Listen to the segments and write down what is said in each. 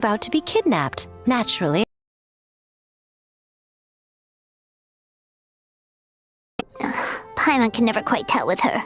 about to be kidnapped, naturally. Paimon can never quite tell with her.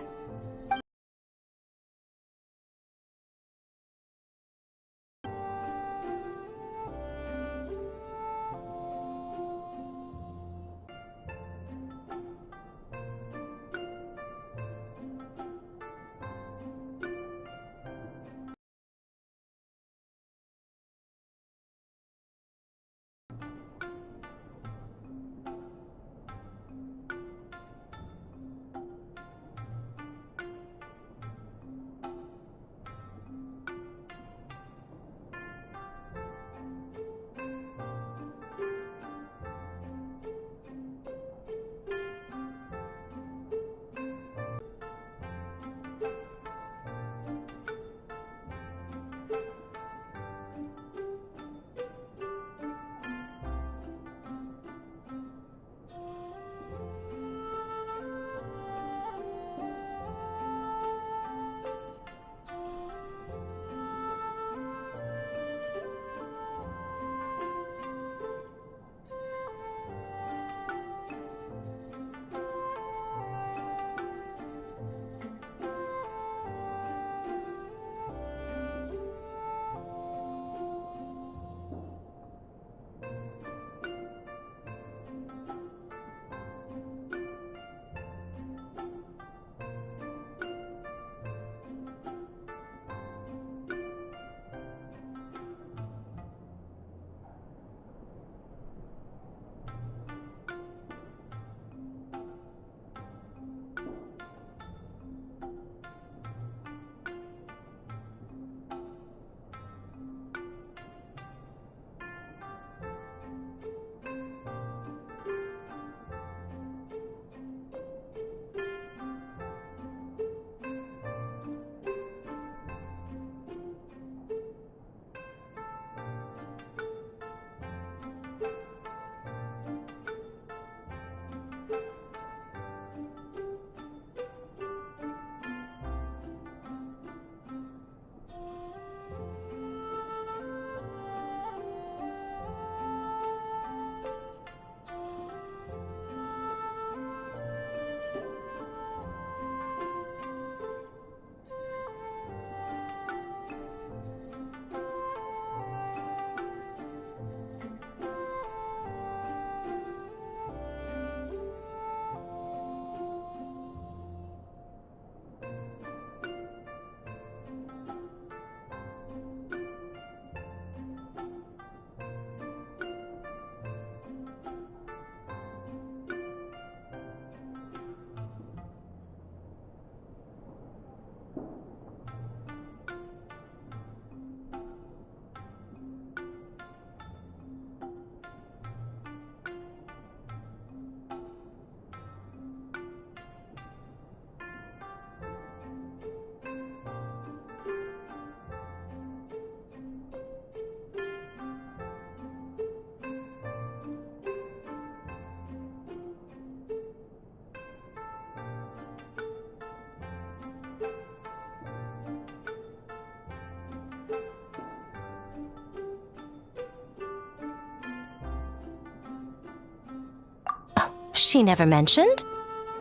She never mentioned?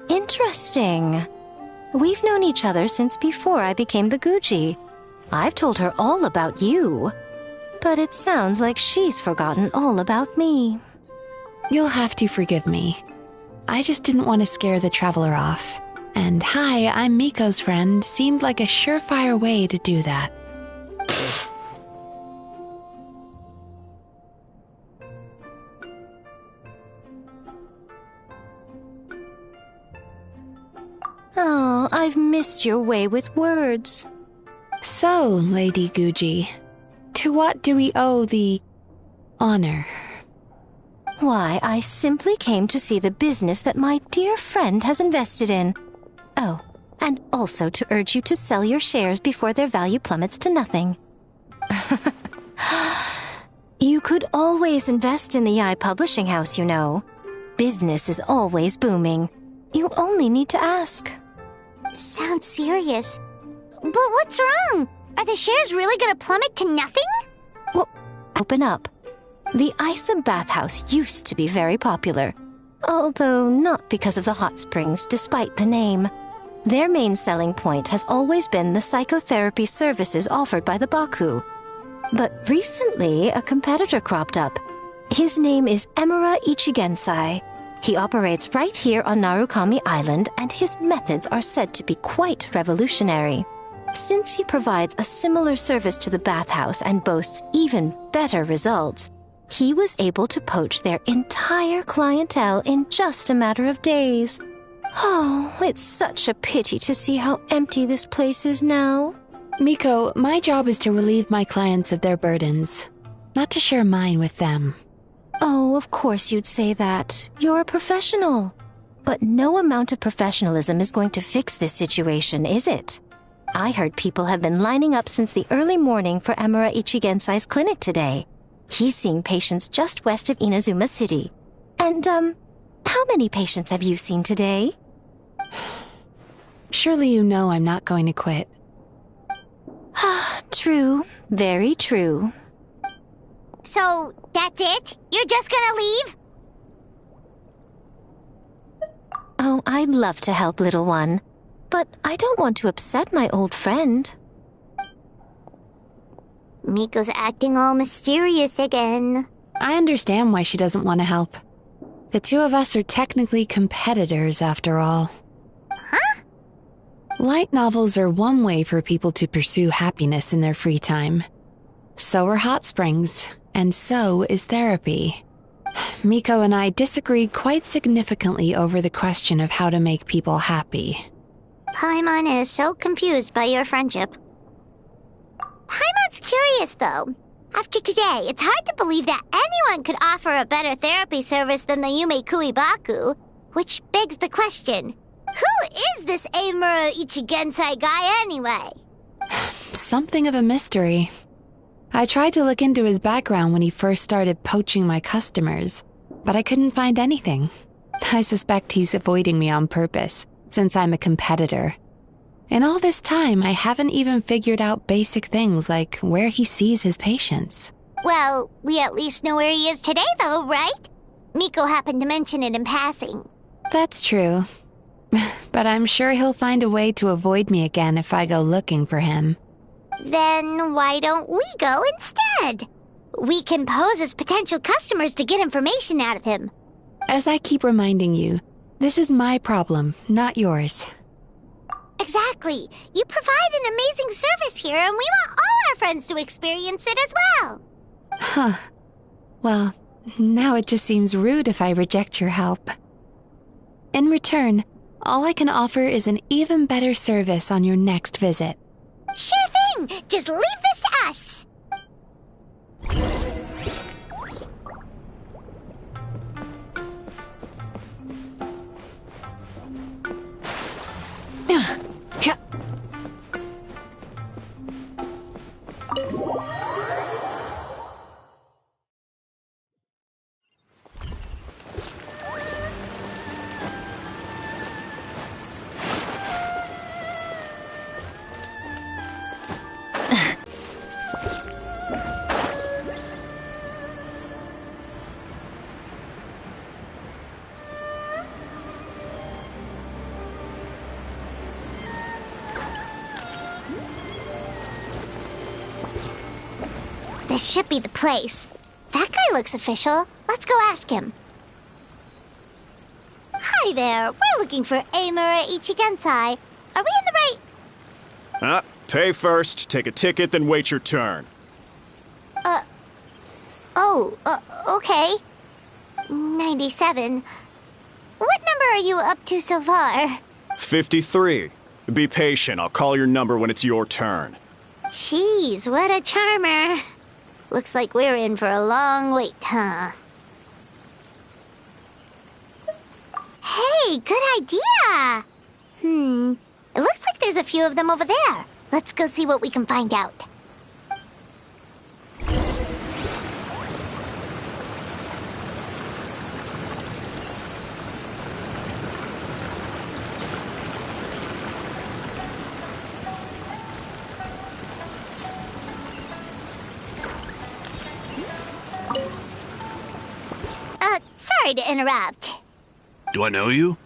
Interesting. We've known each other since before I became the Guji. I've told her all about you. But it sounds like she's forgotten all about me. You'll have to forgive me. I just didn't want to scare the traveler off. And hi, I'm Miko's friend seemed like a surefire way to do that. Oh, I've missed your way with words. So, Lady Guji, to what do we owe the honor? Why, I simply came to see the business that my dear friend has invested in. Oh, and also to urge you to sell your shares before their value plummets to nothing. You could always invest in the publishing house, you know. Business is always booming. You only need to ask. Sounds serious. But what's wrong? Are the shares really gonna plummet to nothing? open up. The Isa bathhouse used to be very popular, although not because of the hot springs, despite the name. Their main selling point has always been the psychotherapy services offered by the Baku. But recently, a competitor cropped up. His name is Emura Ichigensai. He operates right here on Narukami Island, and his methods are said to be quite revolutionary. Since he provides a similar service to the bathhouse and boasts even better results, he was able to poach their entire clientele in just a matter of days. Oh, it's such a pity to see how empty this place is now. Miko, my job is to relieve my clients of their burdens, not to share mine with them. Oh, of course you'd say that. You're a professional. But no amount of professionalism is going to fix this situation, is it? I heard people have been lining up since the early morning for Emura Ichigensai's clinic today. He's seeing patients just west of Inazuma City. And, how many patients have you seen today? Surely you know I'm not going to quit. True. Very true. So, that's it? You're just gonna leave? Oh, I'd love to help, little one. But I don't want to upset my old friend. Miko's acting all mysterious again. I understand why she doesn't want to help. The two of us are technically competitors, after all. Huh? Light novels are one way for people to pursue happiness in their free time. So are hot springs, and so is therapy. Miko and I disagreed quite significantly over the question of how to make people happy. Paimon is so confused by your friendship. Paimon's curious, though. After today, it's hard to believe that anyone could offer a better therapy service than the Yume Baku, which begs the question, who is this Emura Ichigensai guy anyway? Something of a mystery. I tried to look into his background when he first started poaching my customers, but I couldn't find anything. I suspect he's avoiding me on purpose, since I'm a competitor. In all this time, I haven't even figured out basic things like where he sees his patients. Well, we at least know where he is today, though, right? Miko happened to mention it in passing. That's true. But I'm sure he'll find a way to avoid me again if I go looking for him. Then why don't we go instead? We can pose as potential customers to get information out of him. As I keep reminding you, this is my problem, not yours. Exactly. You provide an amazing service here, and we want all our friends to experience it as well. Huh. Well, now it just seems rude if I reject your help. In return, all I can offer is an even better service on your next visit. Sure thing! Just leave this to us! This should be the place. That guy looks official. Let's go ask him. Hi there. We're looking for Emura Ichigensai. Are we in the right... Pay first, take a ticket, then wait your turn. Okay. 97. What number are you up to so far? 53. Be patient, I'll call your number when it's your turn. Jeez, what a charmer. Looks like we're in for a long wait, huh? Hey, good idea! It looks like there's a few of them over there. Let's go see what we can find out. sorry to interrupt. Do I know you?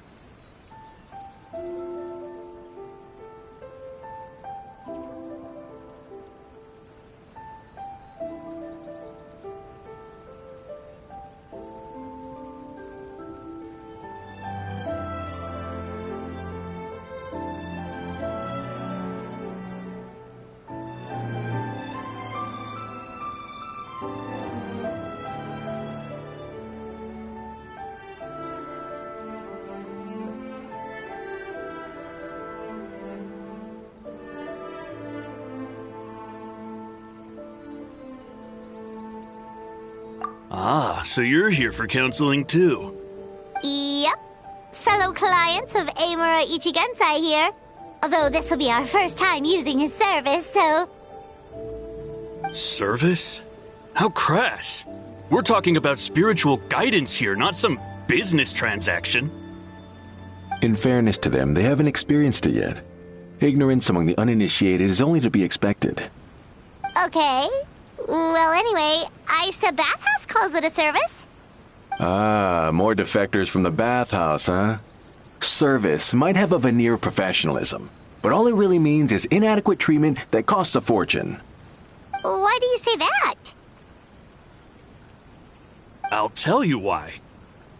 Ah, so you're here for counseling too. Yep. Fellow clients of Amura Ichigensai here. Although this will be our first time using his service, so... Service? How crass. We're talking about spiritual guidance here, not some business transaction. In fairness to them, they haven't experienced it yet. Ignorance among the uninitiated is only to be expected. Okay. Well, anyway, Isa Bathhouse calls it a service. Ah, more defectors from the bathhouse, huh? Service might have a veneer of professionalism, but all it really means is inadequate treatment that costs a fortune. Why do you say that? I'll tell you why.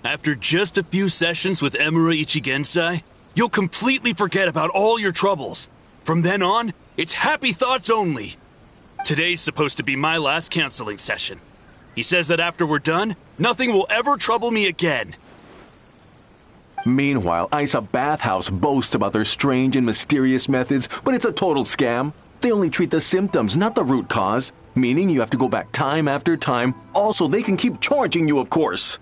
After just a few sessions with Emura Ichigensai, you'll completely forget about all your troubles. From then on, it's happy thoughts only. Today's supposed to be my last counseling session. He says that after we're done, nothing will ever trouble me again. Meanwhile, Isa Bathhouse boasts about their strange and mysterious methods, but it's a total scam. They only treat the symptoms, not the root cause, meaning you have to go back time after time. Also, they can keep charging you, of course.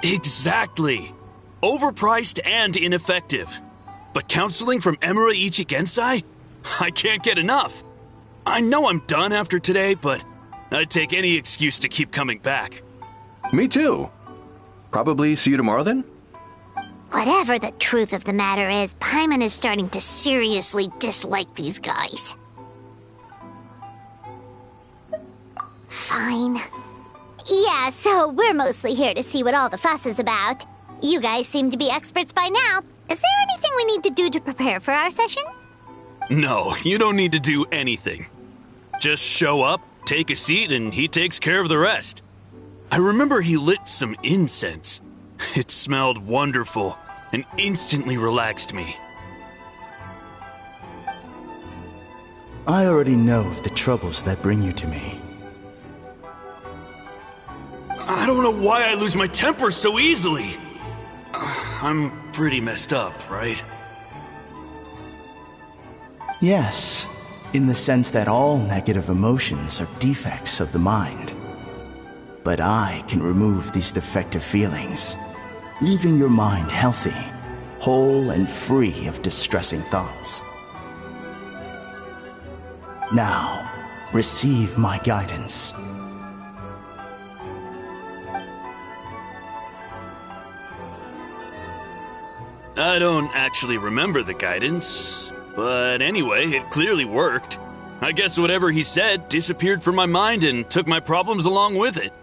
Exactly. Overpriced and ineffective. But counseling from Emura Ichigensai? I can't get enough. I know I'm done after today, but I'd take any excuse to keep coming back. Me too. Probably see you tomorrow then? Whatever the truth of the matter is, Paimon is starting to seriously dislike these guys. Fine. Yeah, so we're mostly here to see what all the fuss is about. You guys seem to be experts by now. Is there anything we need to do to prepare for our session? No, you don't need to do anything. Just show up, take a seat, and he takes care of the rest. I remember he lit some incense. It smelled wonderful and instantly relaxed me. I already know of the troubles that bring you to me. I don't know why I lose my temper so easily. I'm pretty messed up, right? Yes, in the sense that all negative emotions are defects of the mind. But I can remove these defective feelings, leaving your mind healthy, whole and free of distressing thoughts. Now, receive my guidance. I don't actually remember the guidance, but anyway, it clearly worked. I guess whatever he said disappeared from my mind and took my problems along with it.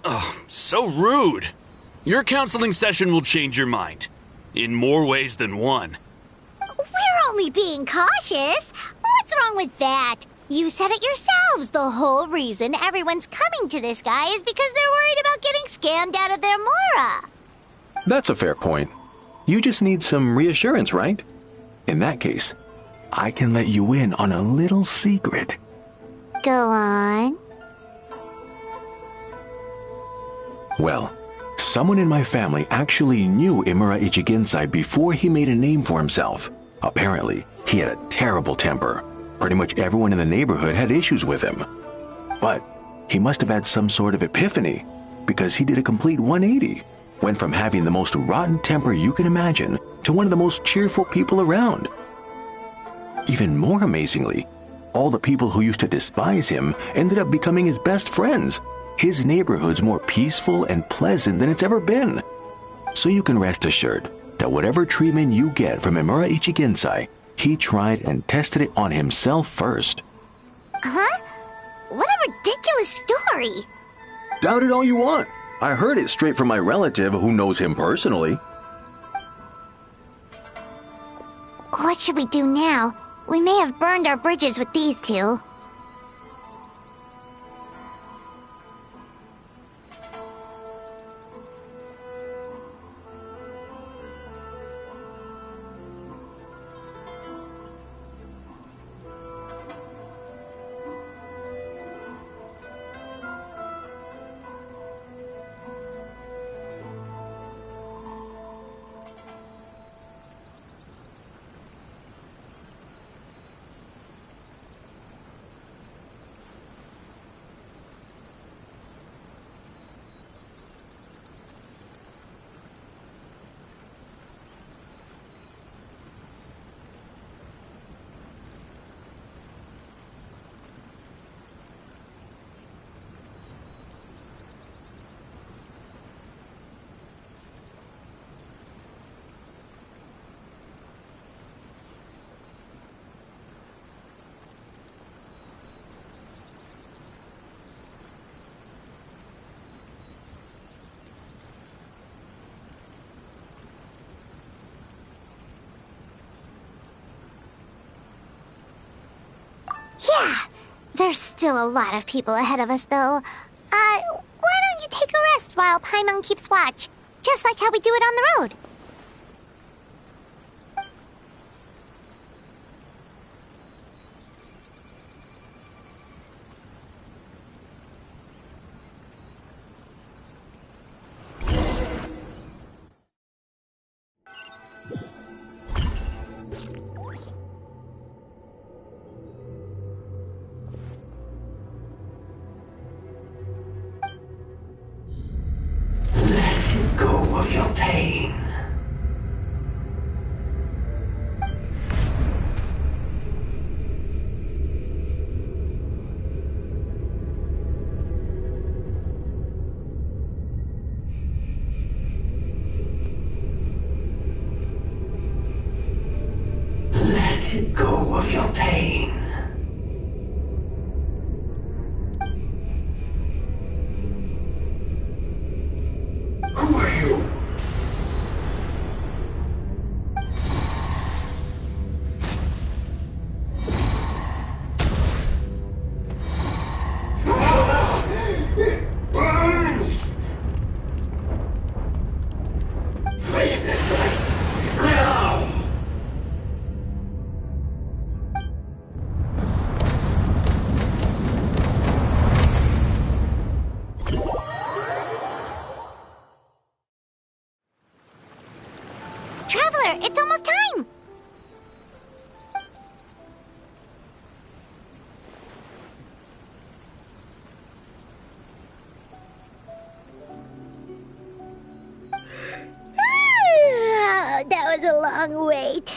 Oh, so rude. Your counseling session will change your mind. In more ways than one. We're only being cautious. What's wrong with that? You said it yourselves. The whole reason everyone's coming to this guy is because they're worried about getting scammed out of their Mora. That's a fair point. You just need some reassurance, right? In that case, I can let you in on a little secret. Go on. Well, someone in my family actually knew Imura Ichigensai before he made a name for himself. Apparently, he had a terrible temper. Pretty much everyone in the neighborhood had issues with him. But he must have had some sort of epiphany. because he did a complete 180. Went from having the most rotten temper you can imagine to one of the most cheerful people around. Even more amazingly, all the people who used to despise him ended up becoming his best friends. His neighborhood's more peaceful and pleasant than it's ever been. So you can rest assured that whatever treatment you get from Emura Ichigensai, he tried and tested it on himself first. Huh? What a ridiculous story! Doubt it all you want. I heard it straight from my relative who knows him personally. What should we do now? We may have burned our bridges with these two. Yeah, there's still a lot of people ahead of us, though. Why don't you take a rest while Paimon keeps watch? Just like how we do it on the road. Go of your pain. Who are you? It burns! Leave it right now! Traveler, it's almost time! That was a long wait.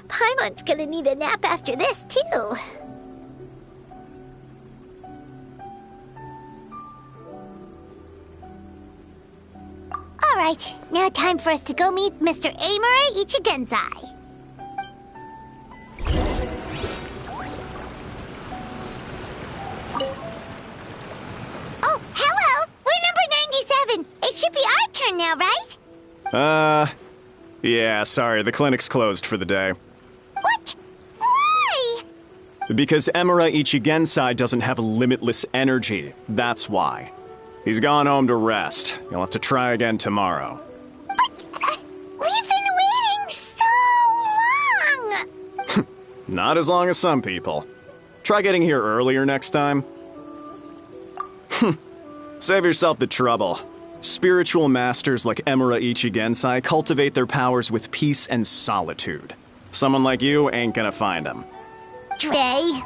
Paimon's gonna need a nap after this, too. Alright, now time for us to go meet Mr. Emura Ichigensai. Oh, hello! We're number 97! It should be our turn now, right? Yeah, sorry, the clinic's closed for the day. What? Why? Because Emura Ichigensai doesn't have limitless energy, that's why. He's gone home to rest. You'll have to try again tomorrow. But, we've been waiting so long! Not as long as some people. Try getting here earlier next time. Save yourself the trouble. Spiritual masters like Emura Ichigensai cultivate their powers with peace and solitude. Someone like you ain't gonna find them. Trey.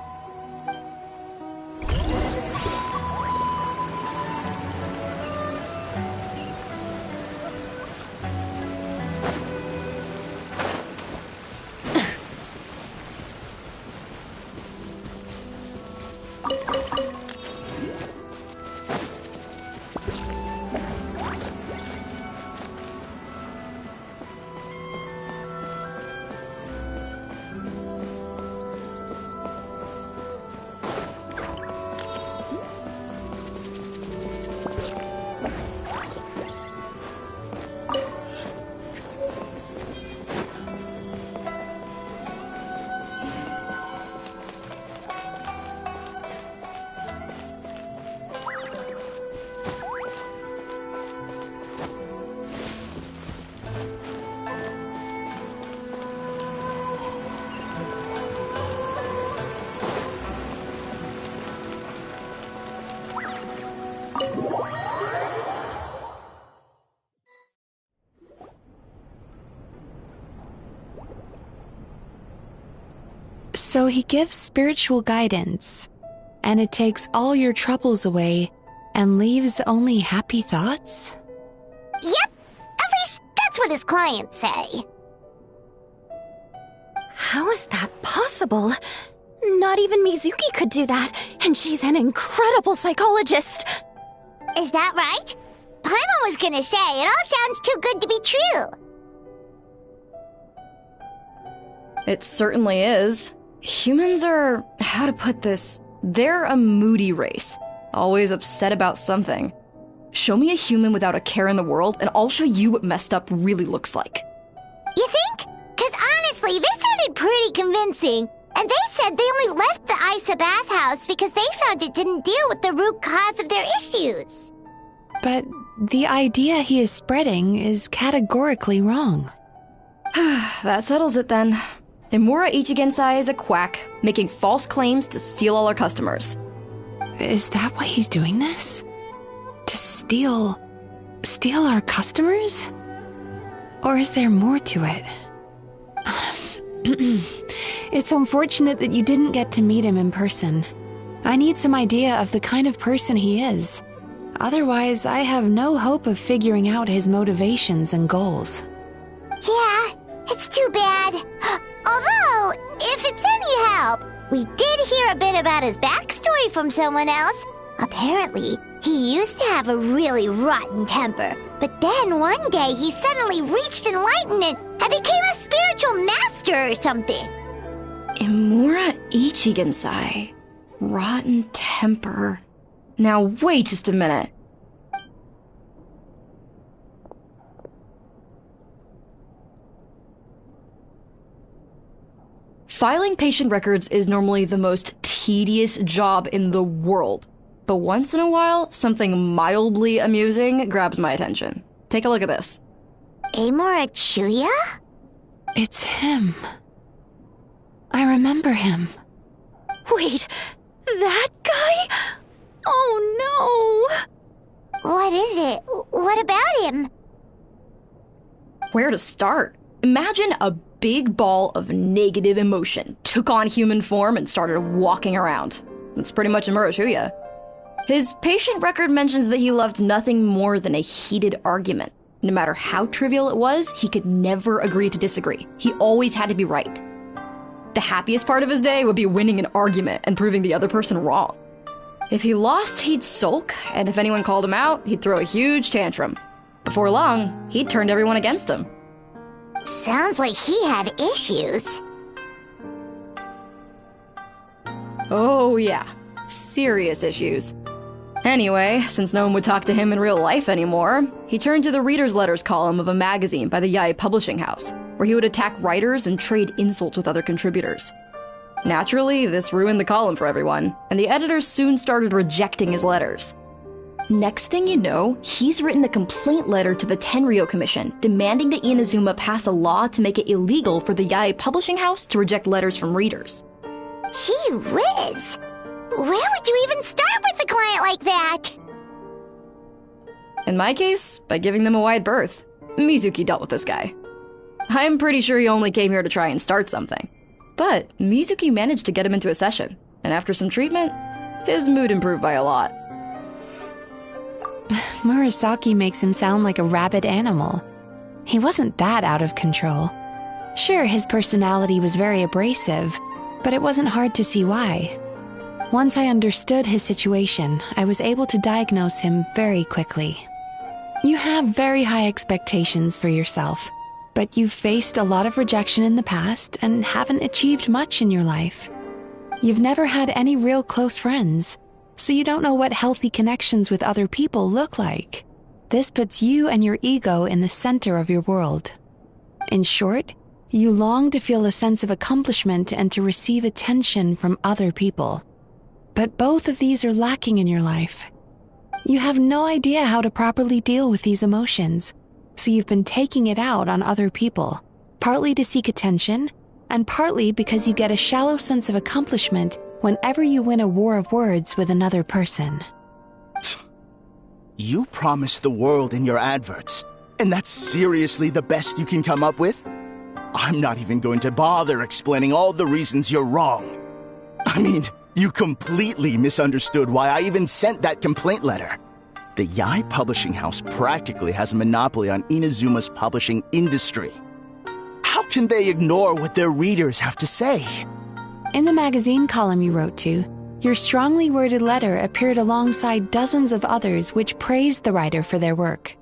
So he gives spiritual guidance, and it takes all your troubles away and leaves only happy thoughts? Yep, at least that's what his clients say. How is that possible? Not even Mizuki could do that, and she's an incredible psychologist. Is that right? Paimon was gonna say, it all sounds too good to be true. It certainly is. Humans are, how to put this, they're a moody race, always upset about something. Show me a human without a care in the world, and I'll show you what messed up really looks like. You think? Because honestly, this sounded pretty convincing. And they said they only left the Isa bathhouse because they found it didn't deal with the root cause of their issues. But the idea he is spreading is categorically wrong. That settles it then. Imura Ichigensai is a quack, making false claims to steal all our customers. Is that why he's doing this? To steal our customers? Or is there more to it? It's unfortunate that you didn't get to meet him in person. I need some idea of the kind of person he is. Otherwise, I have no hope of figuring out his motivations and goals. Yeah, it's too bad. Although, if it's any help, we did hear a bit about his backstory from someone else. Apparently, he used to have a really rotten temper. But then one day he suddenly reached enlightenment and became a spiritual master or something. Imura Ichigensai. Rotten temper. Now wait just a minute. Filing patient records is normally the most tedious job in the world. But once in a while, something mildly amusing grabs my attention. Take a look at this. Amora Chuya? It's him. I remember him. Wait, that guy? Oh no! What is it? What about him? Where to start? Imagine a big ball of negative emotion took on human form and started walking around. That's pretty much Imura Chuya. His patient record mentions that he loved nothing more than a heated argument. No matter how trivial it was, he could never agree to disagree. He always had to be right. The happiest part of his day would be winning an argument and proving the other person wrong. If he lost, he'd sulk, and if anyone called him out, he'd throw a huge tantrum. Before long, he'd turned everyone against him. Sounds like he had issues. Oh yeah, serious issues. Anyway, since no one would talk to him in real life anymore, he turned to the reader's letters column of a magazine by the Yae Publishing House, where he would attack writers and trade insults with other contributors. Naturally, this ruined the column for everyone, and the editors soon started rejecting his letters. Next thing you know, he's written a complaint letter to the Tenryo Commission, demanding that Inazuma pass a law to make it illegal for the Yae Publishing House to reject letters from readers. Gee whiz! Where would you even start with a client like that? In my case, by giving them a wide berth. Mizuki dealt with this guy. I'm pretty sure he only came here to try and start something. But Mizuki managed to get him into a session, and after some treatment, his mood improved by a lot. Murasaki makes him sound like a rabid animal. He wasn't that out of control. Sure, his personality was very abrasive, but it wasn't hard to see why. Once I understood his situation, I was able to diagnose him very quickly. You have very high expectations for yourself, but you've faced a lot of rejection in the past and haven't achieved much in your life. You've never had any real close friends, so you don't know what healthy connections with other people look like. This puts you and your ego in the center of your world. In short, you long to feel a sense of accomplishment and to receive attention from other people. But both of these are lacking in your life. You have no idea how to properly deal with these emotions, so you've been taking it out on other people, partly to seek attention, and partly because you get a shallow sense of accomplishment whenever you win a war of words with another person. You promised the world in your adverts, and that's seriously the best you can come up with? I'm not even going to bother explaining all the reasons you're wrong. I mean, you completely misunderstood why I even sent that complaint letter. The Yai Publishing House practically has a monopoly on Inazuma's publishing industry. How can they ignore what their readers have to say? In the magazine column you wrote to, your strongly worded letter appeared alongside dozens of others which praised the writer for their work.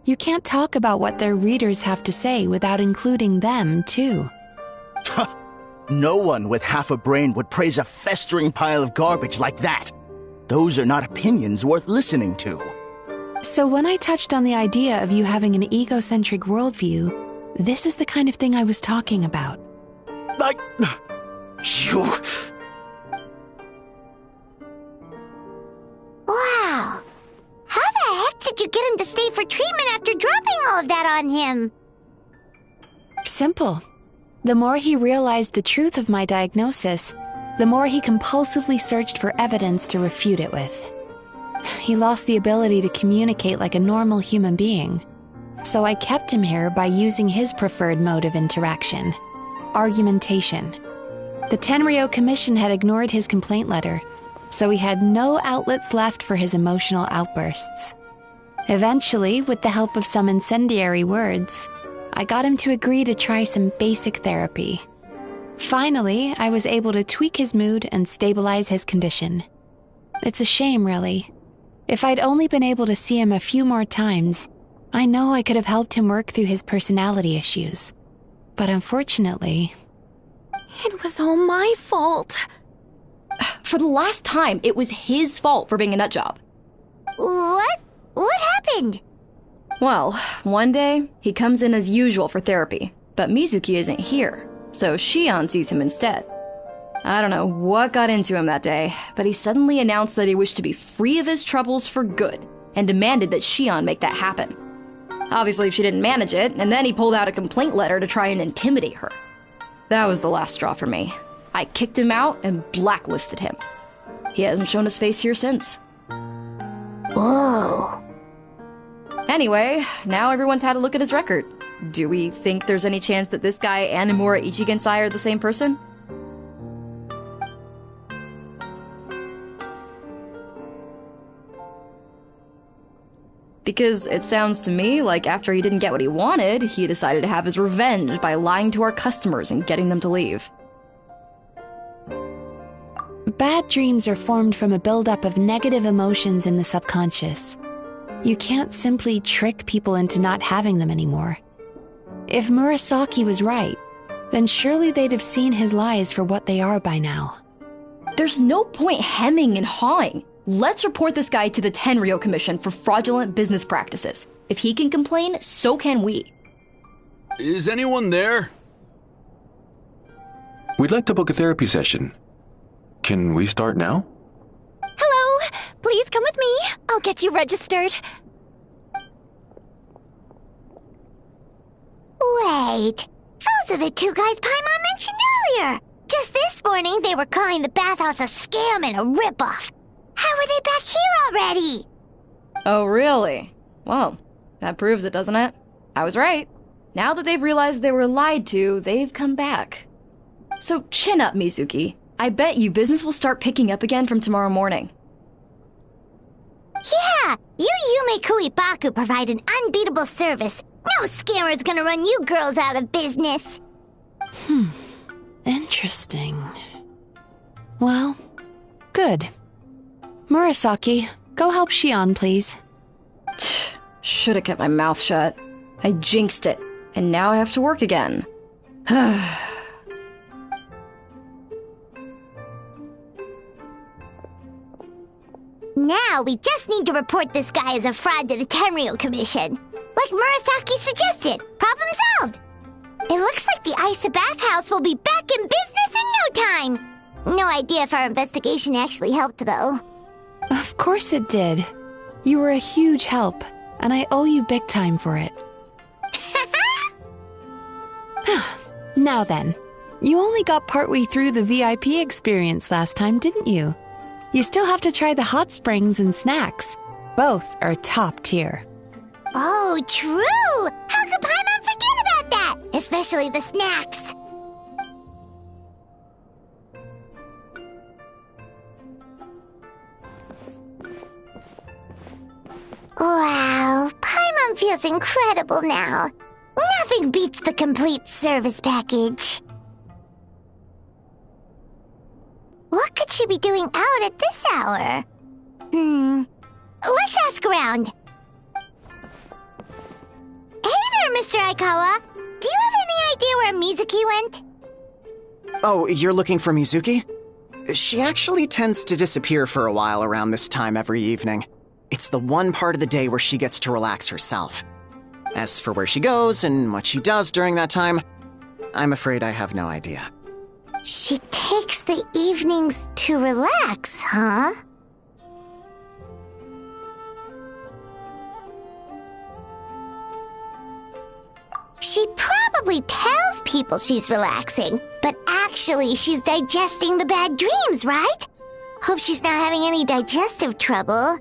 You can't talk about what their readers have to say without including them, too. No one with half a brain would praise a festering pile of garbage like that. Those are not opinions worth listening to. So when I touched on the idea of you having an egocentric worldview, this is the kind of thing I was talking about. You... Wow. How the heck did you get him to stay for treatment after dropping all of that on him? Simple. The more he realized the truth of my diagnosis, the more he compulsively searched for evidence to refute it with. He lost the ability to communicate like a normal human being. So I kept him here by using his preferred mode of interaction: argumentation. The Tenryo Commission had ignored his complaint letter, so he had no outlets left for his emotional outbursts. Eventually, with the help of some incendiary words, I got him to agree to try some basic therapy. Finally, I was able to tweak his mood and stabilize his condition. It's a shame, really. If I'd only been able to see him a few more times, I know I could have helped him work through his personality issues. But unfortunately... It was all my fault. For the last time, it was his fault for being a nutjob. What? What happened? Well, one day, he comes in as usual for therapy, but Mizuki isn't here, so Shion sees him instead. I don't know what got into him that day, but he suddenly announced that he wished to be free of his troubles for good, and demanded that Shion make that happen. Obviously, she didn't manage it, and then he pulled out a complaint letter to try and intimidate her. That was the last straw for me. I kicked him out and blacklisted him. He hasn't shown his face here since. Whoa. Anyway, now everyone's had a look at his record. Do we think there's any chance that this guy and Nomura Ichigensai are the same person? Because it sounds to me like after he didn't get what he wanted, he decided to have his revenge by lying to our customers and getting them to leave. Bad dreams are formed from a buildup of negative emotions in the subconscious. You can't simply trick people into not having them anymore. If Murasaki was right, then surely they'd have seen his lies for what they are by now. There's no point hemming and hawing. Let's report this guy to the Tenryo Commission for fraudulent business practices. If he can complain, so can we. Is anyone there? We'd like to book a therapy session. Can we start now? Hello! Please come with me. I'll get you registered. Wait. Those are the two guys Paimon mentioned earlier. Just this morning, they were calling the bathhouse a scam and a ripoff. How are they back here already? Oh, really? Well, that proves it, doesn't it? I was right. Now that they've realized they were lied to, they've come back. So chin up, Mizuki. I bet you business will start picking up again from tomorrow morning. Yeah, you Yume Kuibaku provide an unbeatable service. No scammer's gonna run you girls out of business. Interesting. Well, good. Murasaki, go help Shion, please. Should've kept my mouth shut. I jinxed it, and now I have to work again. Now we just need to report this guy as a fraud to the Tenryo Commission. Like Murasaki suggested. Problem solved. It looks like the Isa bathhouse will be back in business in no time. No idea if our investigation actually helped, though. Of course it did. You were a huge help, and I owe you big time for it. Now then, you only got partway through the VIP experience last time, didn't you? You still have to try the hot springs and snacks. Both are top tier. Oh, true! How could Paimon forget about like that, especially the snacks. Wow, Paimon feels incredible now. Nothing beats the complete service package. What could she be doing out at this hour? Let's ask around. Hey there, Mr. Aikawa. Do you have any idea where Mizuki went? Oh, you're looking for Mizuki? She actually tends to disappear for a while around this time every evening. It's the one part of the day where she gets to relax herself. As for where she goes and what she does during that time, I'm afraid I have no idea. She takes the evenings to relax, huh? She probably tells people she's relaxing, but actually she's digesting the bad dreams, right? Hope she's not having any digestive trouble.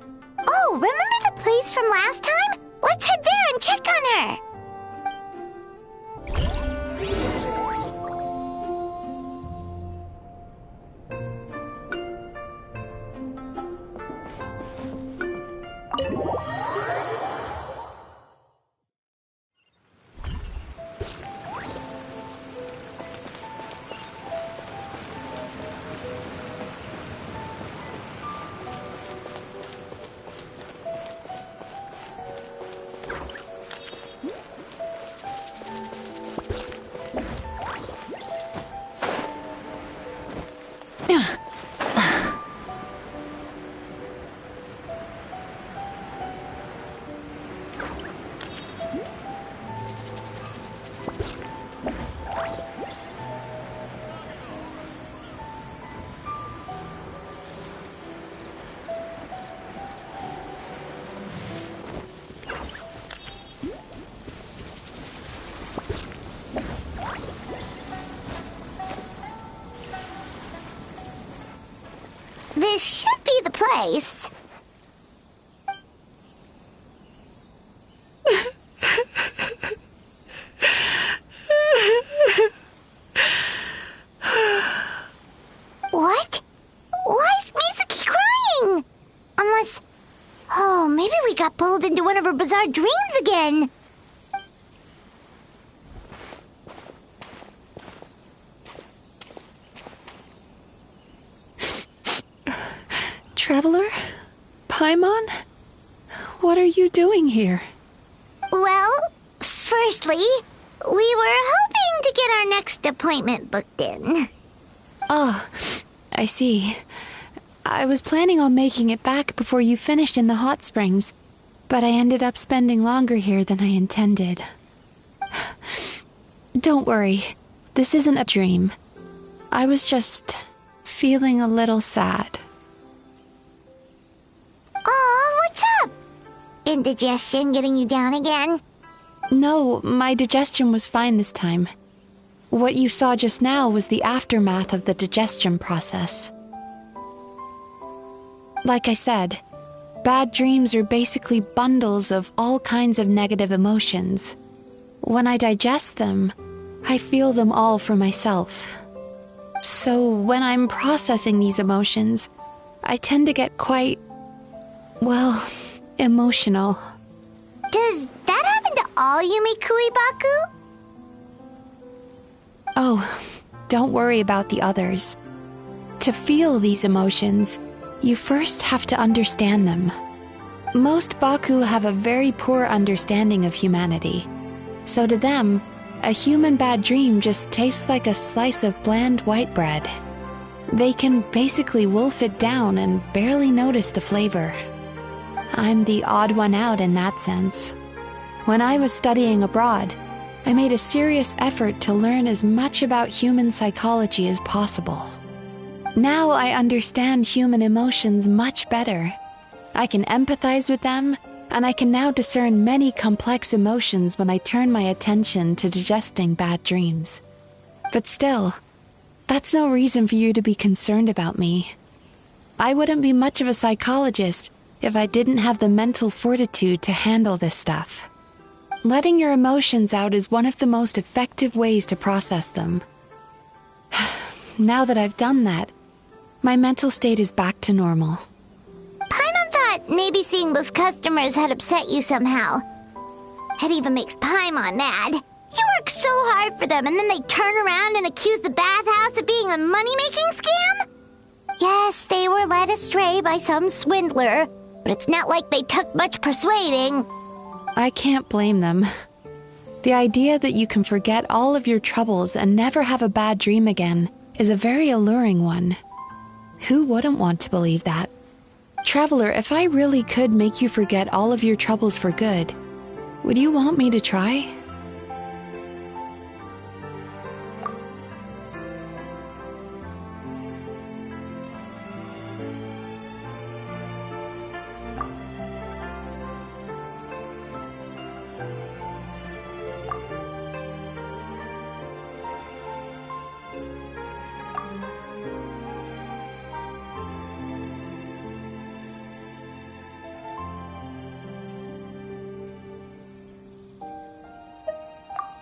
Oh, remember the place from last time? Let's head there and check on her. This should be the place. What? Why is Mizuki crying? Unless... Oh, maybe we got pulled into one of her bizarre dreams again. Traveler? Paimon? What are you doing here? Well, firstly, we were hoping to get our next appointment booked in. Oh, I see. I was planning on making it back before you finished in the hot springs, but I ended up spending longer here than I intended. Don't worry, this isn't a dream. I was just feeling a little sad. Oh, what's up? Indigestion getting you down again? No, my digestion was fine this time. What you saw just now was the aftermath of the digestion process. Like I said, bad dreams are basically bundles of all kinds of negative emotions. When I digest them, I feel them all for myself. So when I'm processing these emotions, I tend to get quite, well, emotional. Does that happen to all Yumikui Baku? Oh, don't worry about the others. To feel these emotions, you first have to understand them. Most Baku have a very poor understanding of humanity. So to them, a human bad dream just tastes like a slice of bland white bread. They can basically wolf it down and barely notice the flavor. I'm the odd one out in that sense. When I was studying abroad, I made a serious effort to learn as much about human psychology as possible. Now I understand human emotions much better. I can empathize with them, and I can now discern many complex emotions when I turn my attention to digesting bad dreams. But still, that's no reason for you to be concerned about me. I wouldn't be much of a psychologist if I didn't have the mental fortitude to handle this stuff. Letting your emotions out is one of the most effective ways to process them. Now that I've done that, my mental state is back to normal. Paimon thought maybe seeing those customers had upset you somehow. It even makes Paimon mad. You work so hard for them and then they turn around and accuse the bathhouse of being a money-making scam? Yes, they were led astray by some swindler, but it's not like they took much persuading. I can't blame them. The idea that you can forget all of your troubles and never have a bad dream again is a very alluring one. Who wouldn't want to believe that? Traveler, if I really could make you forget all of your troubles for good, would you want me to try?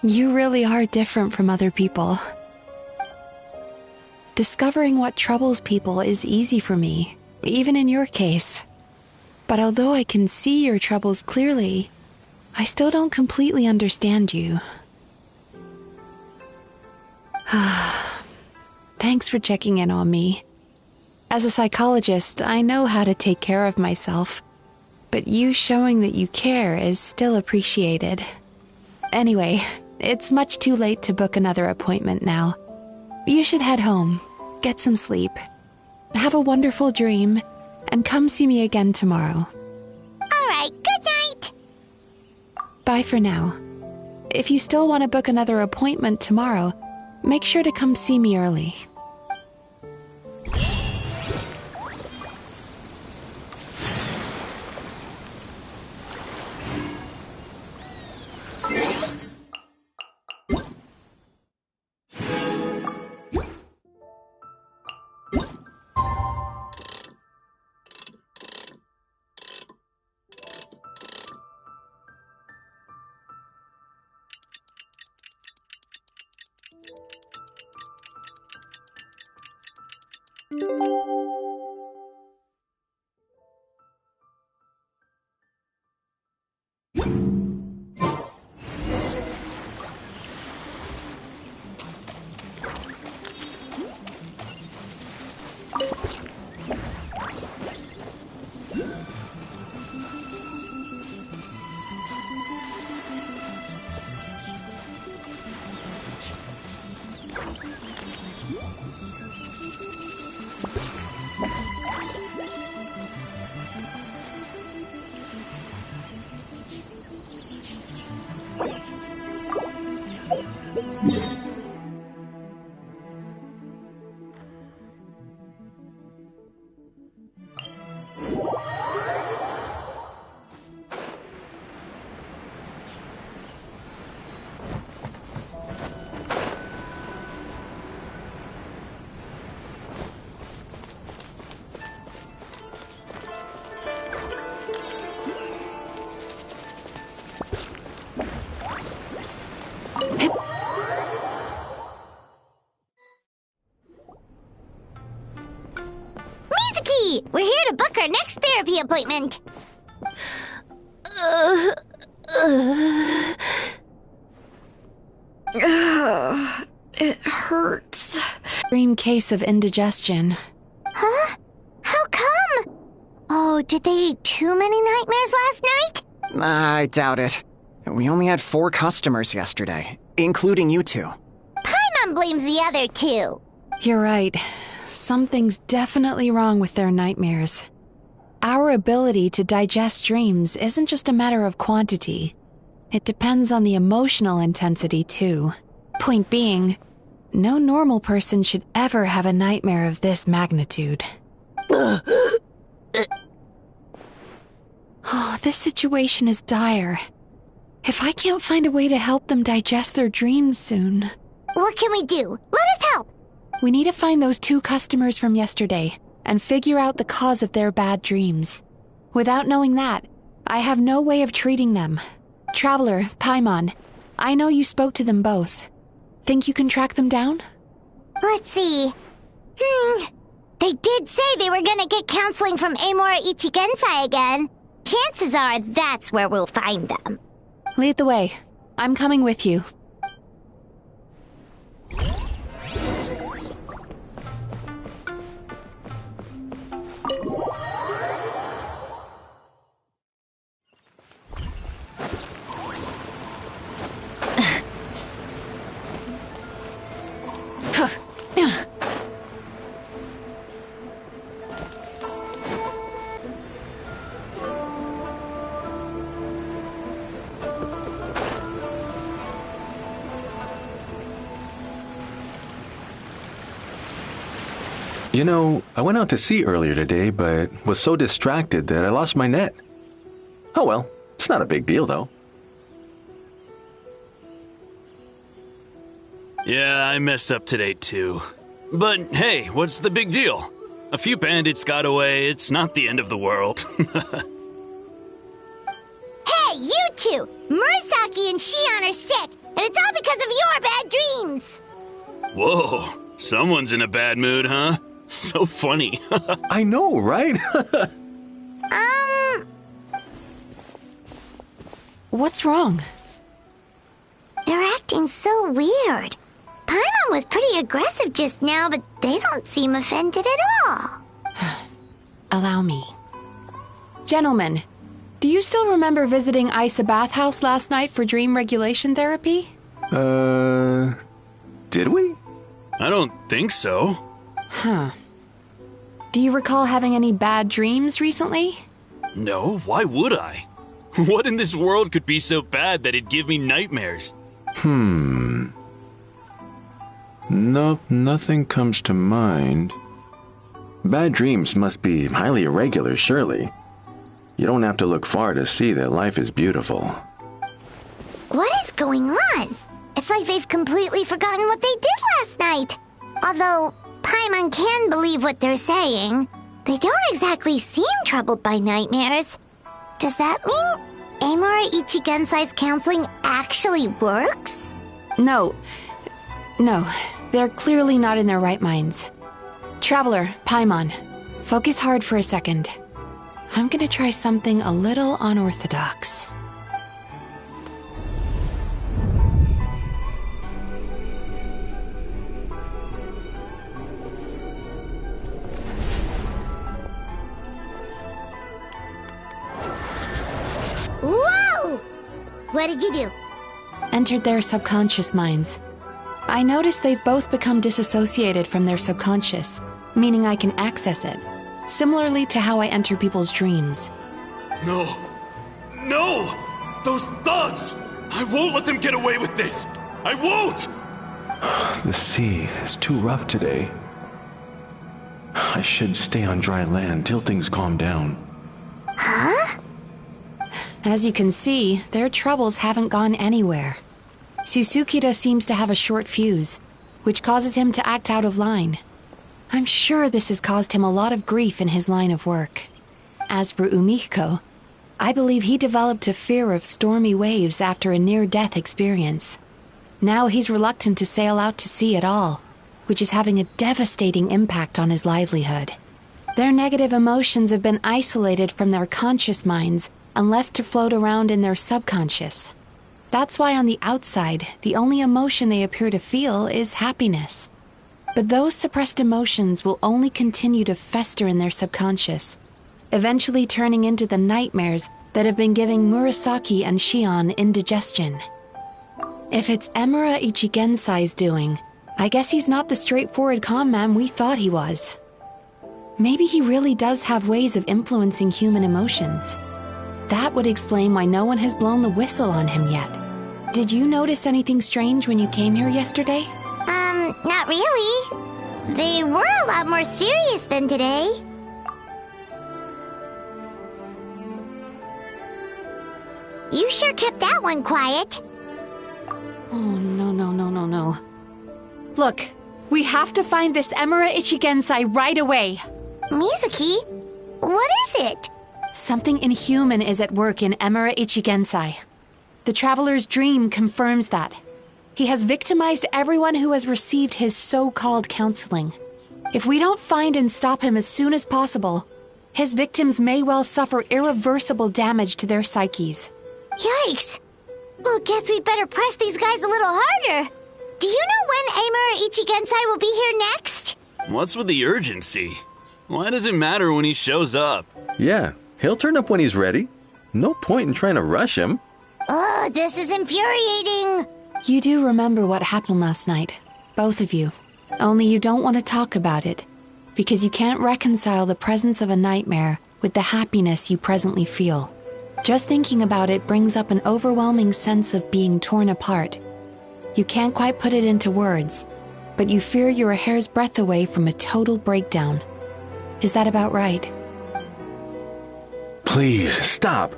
You really are different from other people. Discovering what troubles people is easy for me, even in your case. But although I can see your troubles clearly, I still don't completely understand you. Thanks for checking in on me. As a psychologist, I know how to take care of myself, but you showing that you care is still appreciated. Anyway, it's much too late to book another appointment now. You should head home, get some sleep, have a wonderful dream, and come see me again tomorrow. All right, good night. Bye for now. If you still want to book another appointment tomorrow, make sure to come see me early. We're here to book our next therapy appointment. It hurts. Extreme case of indigestion. Huh? How come? Oh, did they eat too many nightmares last night? I doubt it. We only had 4 customers yesterday, including you two. Paimon blames the other 2. You're right. Something's definitely wrong with their nightmares. Our ability to digest dreams isn't just a matter of quantity. It depends on the emotional intensity, too. Point being, no normal person should ever have a nightmare of this magnitude. Oh, this situation is dire. If I can't find a way to help them digest their dreams soon... What can we do? Let us help! We need to find those 2 customers from yesterday and figure out the cause of their bad dreams. Without knowing that, I have no way of treating them. Traveler, Paimon, I know you spoke to them both. Think you can track them down? Let's see. They did say they were gonna get counseling from Amora Ichigensai again. Chances are that's where we'll find them. Lead the way. I'm coming with you. You know, I went out to sea earlier today, but was so distracted that I lost my net. Oh well, it's not a big deal though. Yeah, I messed up today too. But hey, what's the big deal? A few bandits got away, it's not the end of the world. Hey, you two! Murasaki and Shion are sick, and it's all because of your bad dreams! Whoa, someone's in a bad mood, huh? So funny. I know, right? What's wrong? They're acting so weird. Paimon was pretty aggressive just now, but they don't seem offended at all. Allow me. Gentlemen, do you still remember visiting Isa Bathhouse last night for dream regulation therapy? Did we? I don't think so. Huh. Do you recall having any bad dreams recently? No, why would I? What in this world could be so bad that it'd give me nightmares? Nope, nothing comes to mind. Bad dreams must be highly irregular, surely. You don't have to look far to see that life is beautiful. What is going on? It's like they've completely forgotten what they did last night. Although Paimon can believe what they're saying, they don't exactly seem troubled by nightmares. Does that mean Amora Ichigensai's counseling actually works? No, they're clearly not in their right minds. Traveler, Paimon, focus hard for a second. I'm gonna try something a little unorthodox. Whoa! What did you do? Entered their subconscious minds. I noticed they've both become disassociated from their subconscious, meaning I can access it, similarly to how I enter people's dreams. No! No! Those thugs! I won't let them get away with this! I won't! The sea is too rough today. I should stay on dry land till things calm down. Huh? As you can see, their troubles haven't gone anywhere. Susukira seems to have a short fuse, which causes him to act out of line. I'm sure this has caused him a lot of grief in his line of work. As for Umiko, I believe he developed a fear of stormy waves after a near-death experience. Now he's reluctant to sail out to sea at all, which is having a devastating impact on his livelihood. Their negative emotions have been isolated from their conscious minds and left to float around in their subconscious. That's why on the outside, the only emotion they appear to feel is happiness. But those suppressed emotions will only continue to fester in their subconscious, eventually turning into the nightmares that have been giving Murasaki and Shion indigestion. If it's Emura Ichigensai's doing, I guess he's not the straightforward calm man we thought he was. Maybe he really does have ways of influencing human emotions. That would explain why no one has blown the whistle on him yet. Did you notice anything strange when you came here yesterday? Not really. They were a lot more serious than today. You sure kept that one quiet. Oh, no. Look, we have to find this Emura Ichigensai right away. Mizuki, what is it? Something inhuman is at work in Emura Ichigensai. The Traveler's dream confirms that. He has victimized everyone who has received his so-called counseling. If we don't find and stop him as soon as possible, his victims may well suffer irreversible damage to their psyches. Yikes! Well, guess we better press these guys a little harder. Do you know when Amura Ichigensai will be here next? What's with the urgency? Why does it matter when he shows up? Yeah, he'll turn up when he's ready. No point in trying to rush him. Oh, this is infuriating. You do remember what happened last night, both of you. Only you don't want to talk about it, because you can't reconcile the presence of a nightmare with the happiness you presently feel. Just thinking about it brings up an overwhelming sense of being torn apart. You can't quite put it into words, but you fear you're a hair's breadth away from a total breakdown. Is that about right? Please, stop.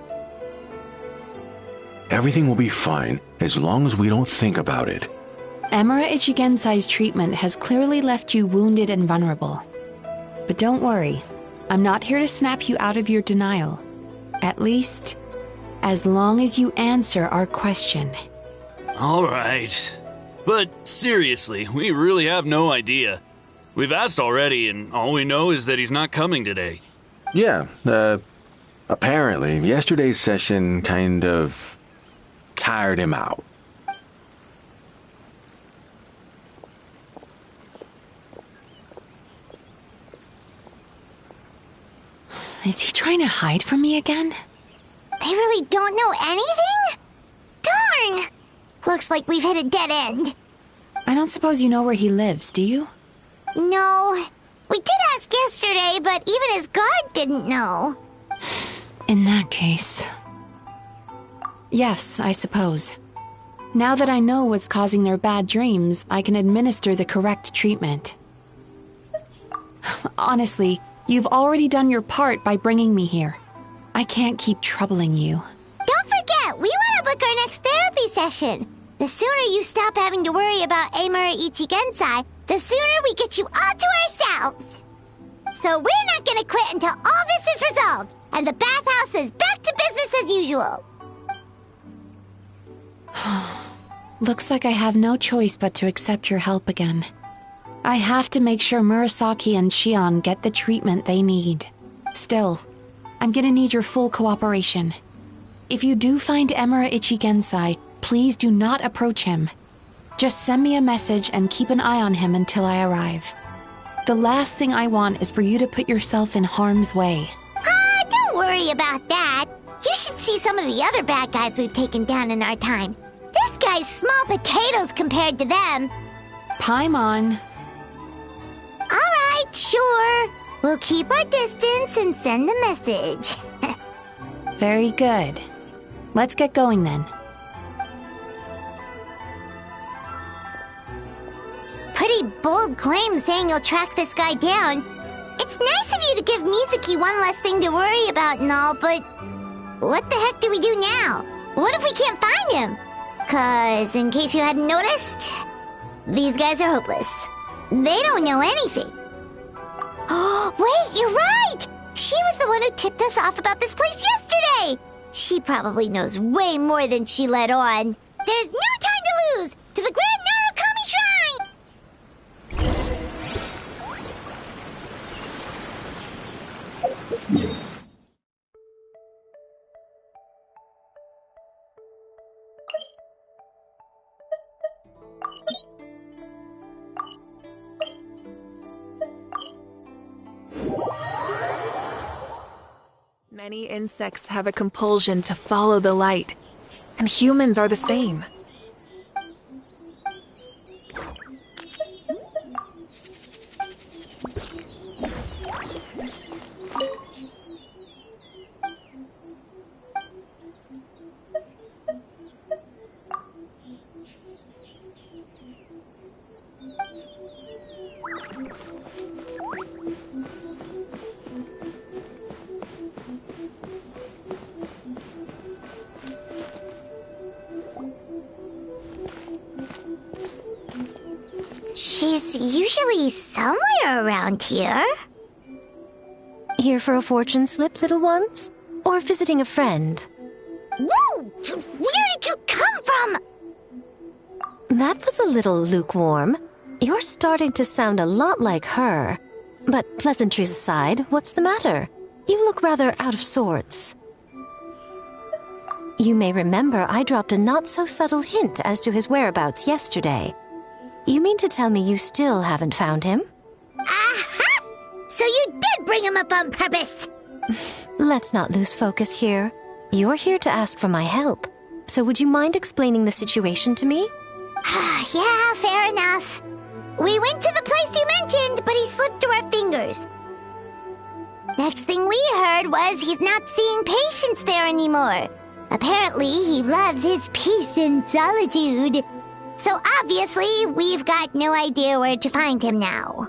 Everything will be fine as long as we don't think about it. Amura Ichigensai's treatment has clearly left you wounded and vulnerable. But don't worry, I'm not here to snap you out of your denial. At least, as long as you answer our question. All right. But seriously, we really have no idea. We've asked already, and all we know is that he's not coming today. Yeah, apparently, yesterday's session kind of tired him out. Is he trying to hide from me again? They really don't know anything? Darn! Looks like we've hit a dead end. I don't suppose you know where he lives, do you? No. We did ask yesterday, but even his guard didn't know. In that case... Yes, I suppose. Now that I know what's causing their bad dreams, I can administer the correct treatment. Honestly, you've already done your part by bringing me here. I can't keep troubling you. Don't forget, we want to book our next therapy session. The sooner you stop having to worry about Amura Ichigensai, the sooner we get you all to ourselves. So we're not going to quit until all this is resolved, and the bathhouse is back to business as usual. Looks like I have no choice but to accept your help again. I have to make sure Murasaki and Shion get the treatment they need. Still, I'm gonna need your full cooperation. If you do find Amura Ichigensai, please do not approach him. Just send me a message and keep an eye on him until I arrive. The last thing I want is for you to put yourself in harm's way. Don't worry about that. You should see some of the other bad guys we've taken down in our time. This guy's small potatoes compared to them. Paimon. Alright, sure. We'll keep our distance and send the message. Very good. Let's get going then. Pretty bold claim saying you'll track this guy down. It's nice of you to give Mizuki one less thing to worry about and all, but what the heck do we do now? What if we can't find him? 'Cause, in case you hadn't noticed, these guys are hopeless. They don't know anything. Oh, wait, you're right! She was the one who tipped us off about this place yesterday! She probably knows way more than she let on. There's no time to lose! To the Grand Narukami Shrine! Many insects have a compulsion to follow the light, and humans are the same. She's usually somewhere around here. Here for a fortune slip, little ones? Or visiting a friend? Whoa! We already think you come from? That was a little lukewarm. You're starting to sound a lot like her. But pleasantries aside, what's the matter? You look rather out of sorts. You may remember I dropped a not-so-subtle hint as to his whereabouts yesterday. You mean to tell me you still haven't found him? Aha! So you did bring him up on purpose! Let's not lose focus here. You're here to ask for my help. So would you mind explaining the situation to me? Yeah, fair enough. We went to the place you mentioned, but he slipped through our fingers. Next thing we heard was he's not seeing patients there anymore. Apparently, he loves his peace and solitude. So obviously, we've got no idea where to find him now.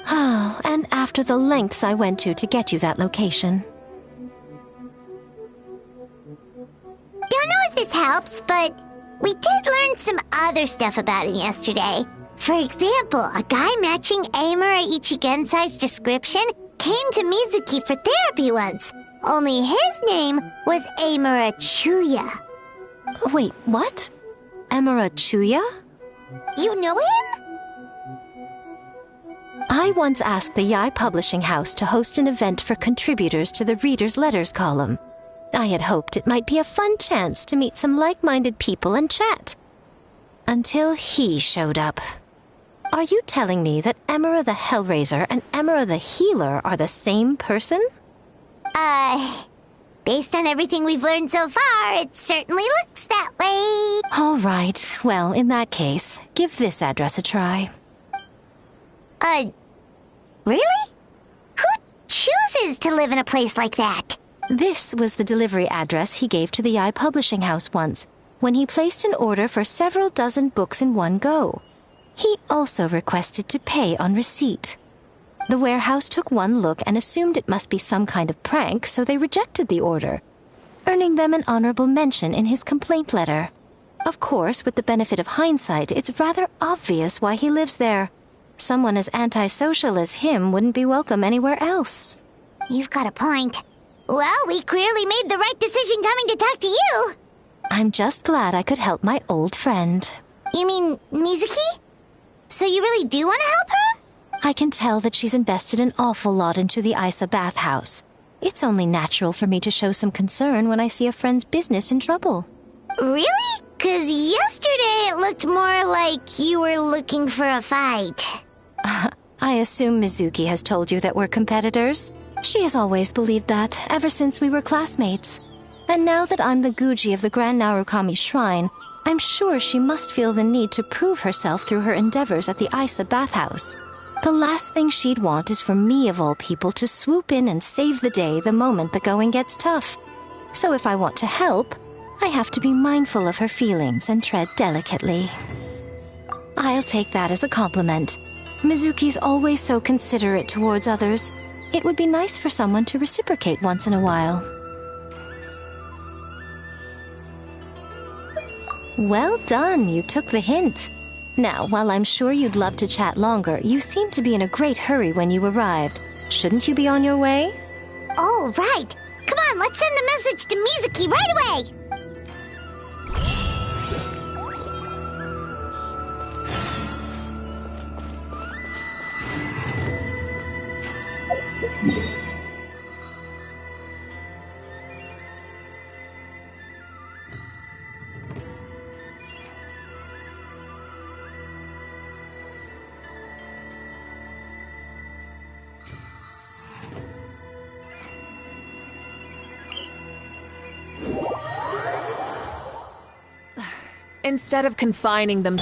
Oh, and after the lengths I went to get you that location. Don't know if this helps, but we did learn some other stuff about him yesterday. For example, a guy matching Amura Ichigensai's description came to Mizuki for therapy once. Only his name was Amura Chuya. Wait, what? Amura Chuya? You know him? I once asked the Yai Publishing House to host an event for contributors to the Reader's Letters column. I had hoped it might be a fun chance to meet some like-minded people and chat. Until he showed up. Are you telling me that Emera the Hellraiser and Emera the Healer are the same person? Based on everything we've learned so far, it certainly looks that way. All right. Well, in that case, give this address a try. Really? Who chooses to live in a place like that? This was the delivery address he gave to the Yai Publishing House once, when he placed an order for several dozen books in one go. He also requested to pay on receipt. The warehouse took one look and assumed it must be some kind of prank, so they rejected the order, earning them an honorable mention in his complaint letter. Of course, with the benefit of hindsight, it's rather obvious why he lives there. Someone as antisocial as him wouldn't be welcome anywhere else. You've got a point. Well, we clearly made the right decision coming to talk to you. I'm just glad I could help my old friend. You mean Mizuki? So you really do want to help her? I can tell that she's invested an awful lot into the Isa bathhouse. It's only natural for me to show some concern when I see a friend's business in trouble. Really? 'Cause yesterday it looked more like you were looking for a fight. I assume Mizuki has told you that we're competitors. She has always believed that, ever since we were classmates. And now that I'm the Guji of the Grand Narukami Shrine, I'm sure she must feel the need to prove herself through her endeavors at the Isa bathhouse. The last thing she'd want is for me, of all people, to swoop in and save the day the moment the going gets tough. So if I want to help, I have to be mindful of her feelings and tread delicately. I'll take that as a compliment. Mizuki's always so considerate towards others. It would be nice for someone to reciprocate once in a while. Well done, you took the hint. Now, while I'm sure you'd love to chat longer, you seemed to be in a great hurry when you arrived. Shouldn't you be on your way? Oh, right. Come on, let's send a message to Mizuki right away. Instead of confining them.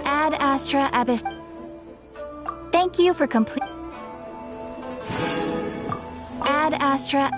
Ad Astra Abyss. Thank you for complete. Ad Astra.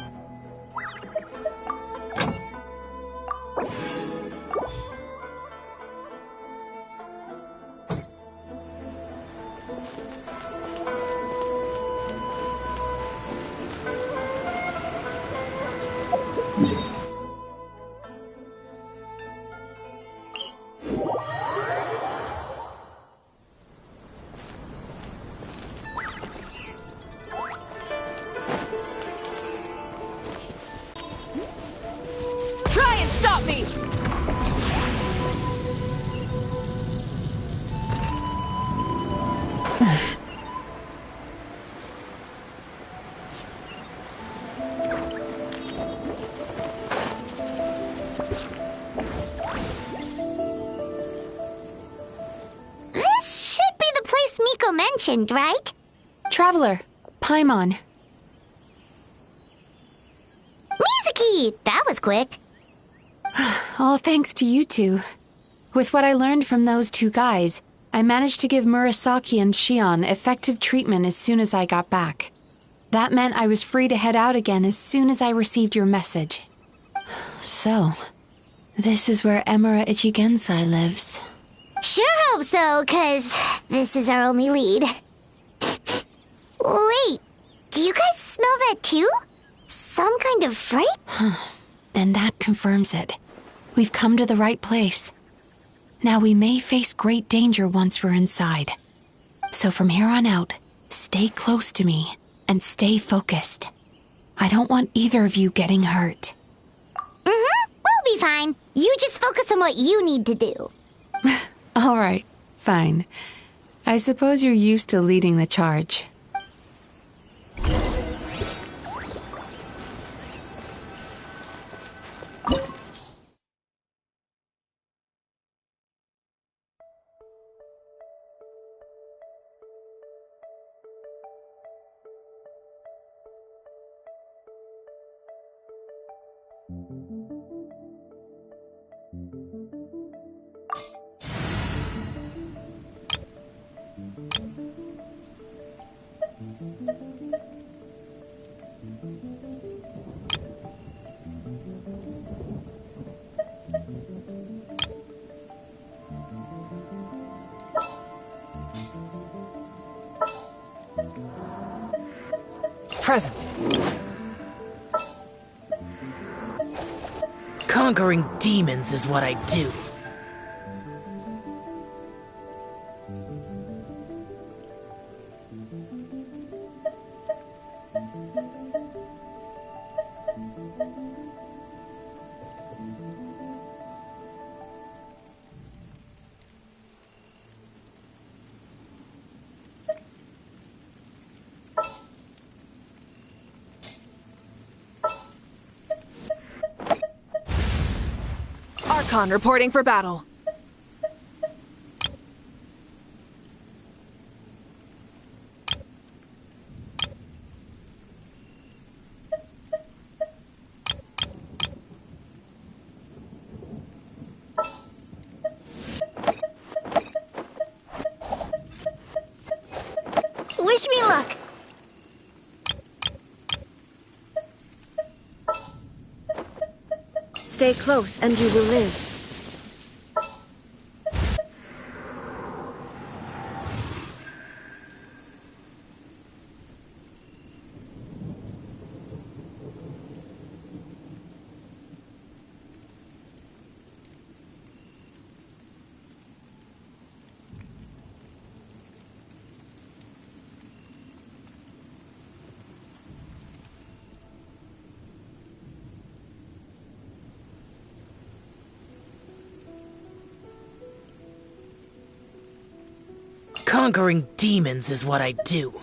mentioned, right? Traveler, Paimon. Mizuki! That was quick. All thanks to you two. With what I learned from those two guys, I managed to give Murasaki and Shion effective treatment as soon as I got back. That meant I was free to head out again as soon as I received your message. So, this is where Emura Ichigensai lives. Sure hope so, 'cause this is our only lead. Wait, do you guys smell that too? Some kind of freight? Then that confirms it. We've come to the right place. Now we may face great danger once we're inside. So from here on out, stay close to me and stay focused. I don't want either of you getting hurt. We'll be fine. You just focus on what you need to do. All right, fine. I suppose you're used to leading the charge. Present. Conquering demons is what I do. Archon reporting for battle. Wish me luck. Stay close and you will live. Conquering demons is what I do.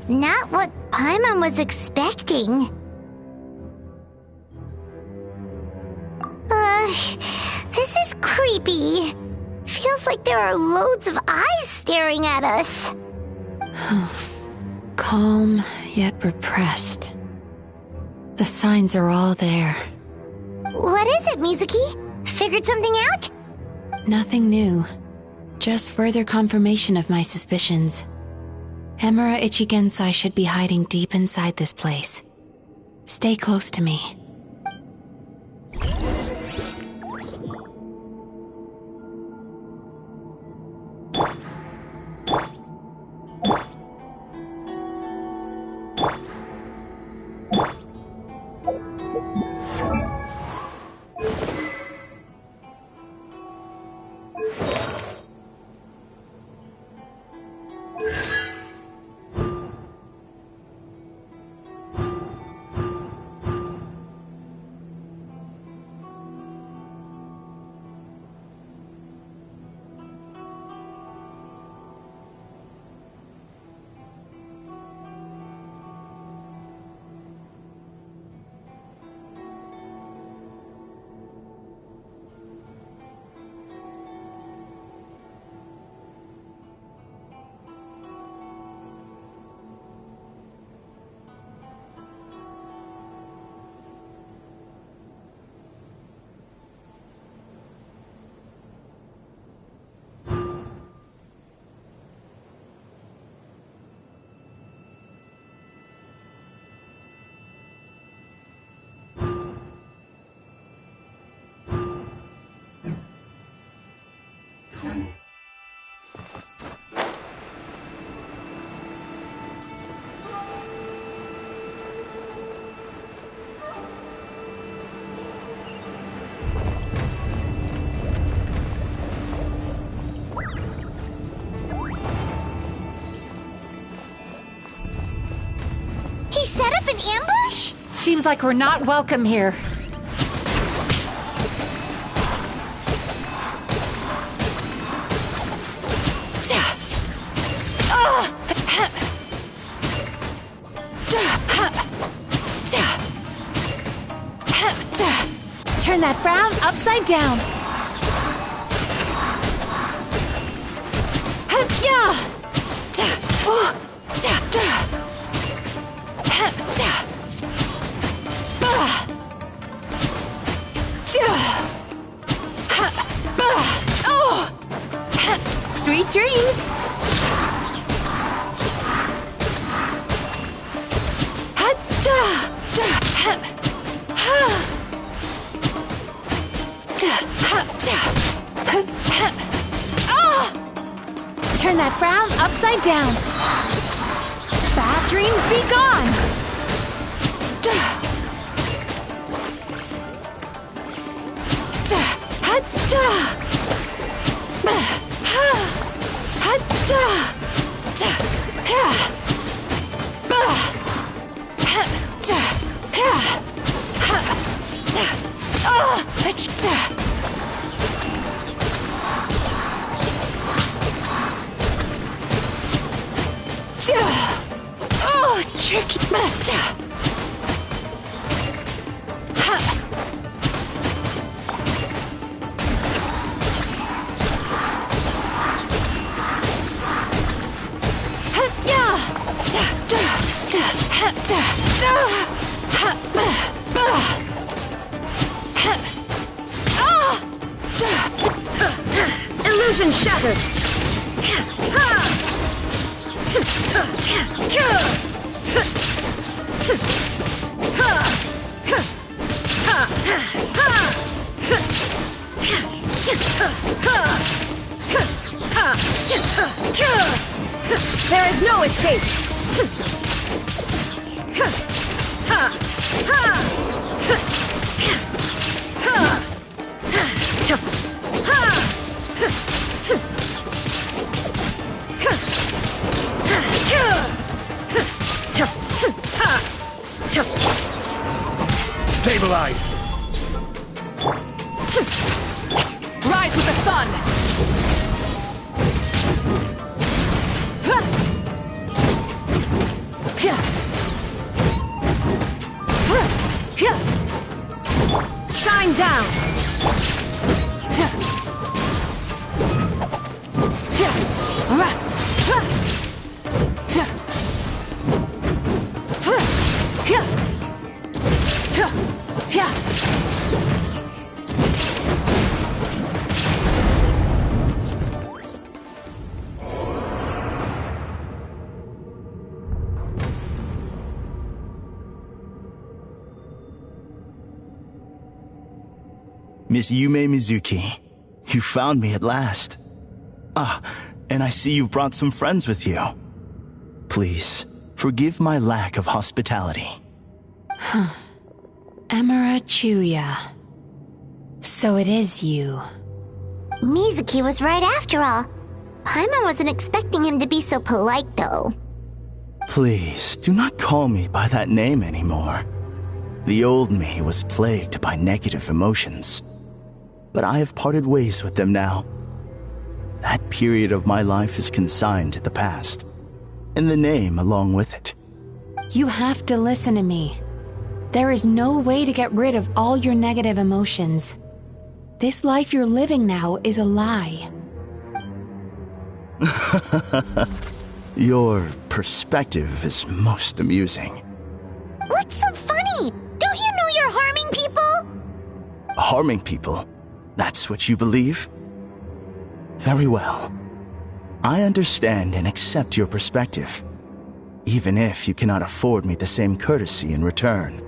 Not what Paimon was expecting. This is creepy. Feels like there are loads of eyes staring at us. Calm, yet repressed. The signs are all there. What is it, Mizuki? Figured something out? Nothing new. Just further confirmation of my suspicions. Emura Ichigensai should be hiding deep inside this place. Stay close to me. He set up an ambush? Seems like we're not welcome here. Turn that frown upside down. Sweet dreams. Turn that frown upside down. Bad dreams be gone. Tricky. Illusion shattered. There is no escape. Stabilize! Rise with the sun! Miss Yume Mizuki, you found me at last. Ah, and I see you brought some friends with you. Please, forgive my lack of hospitality. Emira Chuya. So it is you. Mizuki was right after all. Paimon wasn't expecting him to be so polite, though. Please, do not call me by that name anymore. The old me was plagued by negative emotions, but I have parted ways with them now. That period of my life is consigned to the past, and the name along with it. You have to listen to me. There is no way to get rid of all your negative emotions. This life you're living now is a lie. Your perspective is most amusing. What's so funny? Don't you know you're harming people? Harming people? That's what you believe? Very well. I understand and accept your perspective, even if you cannot afford me the same courtesy in return.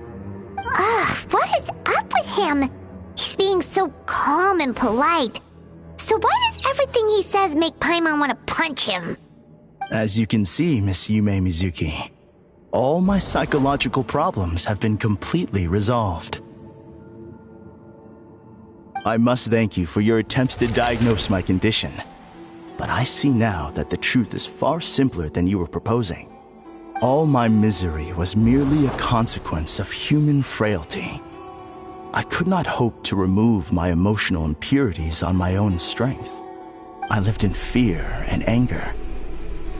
What is up with him? He's being so calm and polite. So why does everything he says make Paimon want to punch him? As you can see, Miss Yume Mizuki, all my psychological problems have been completely resolved. I must thank you for your attempts to diagnose my condition, but I see now that the truth is far simpler than you were proposing. All my misery was merely a consequence of human frailty. I could not hope to remove my emotional impurities on my own strength. I lived in fear and anger.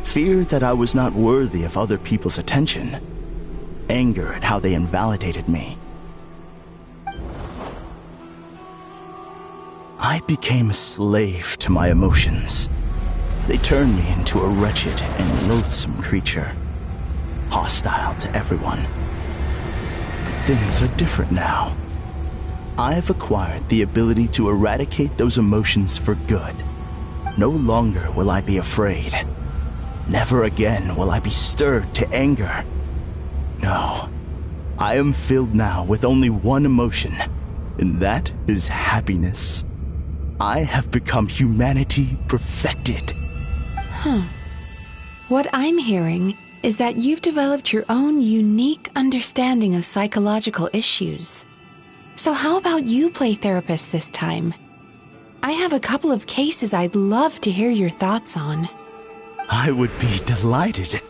Fear that I was not worthy of other people's attention. Anger at how they invalidated me. I became a slave to my emotions. They turned me into a wretched and loathsome creature, hostile to everyone. But things are different now. I have acquired the ability to eradicate those emotions for good. No longer will I be afraid. Never again will I be stirred to anger. No, I am filled now with only one emotion, and that is happiness. I have become humanity perfected. What I'm hearing is that you've developed your own unique understanding of psychological issues. So how about you play therapist this time? I have a couple of cases I'd love to hear your thoughts on. I would be delighted.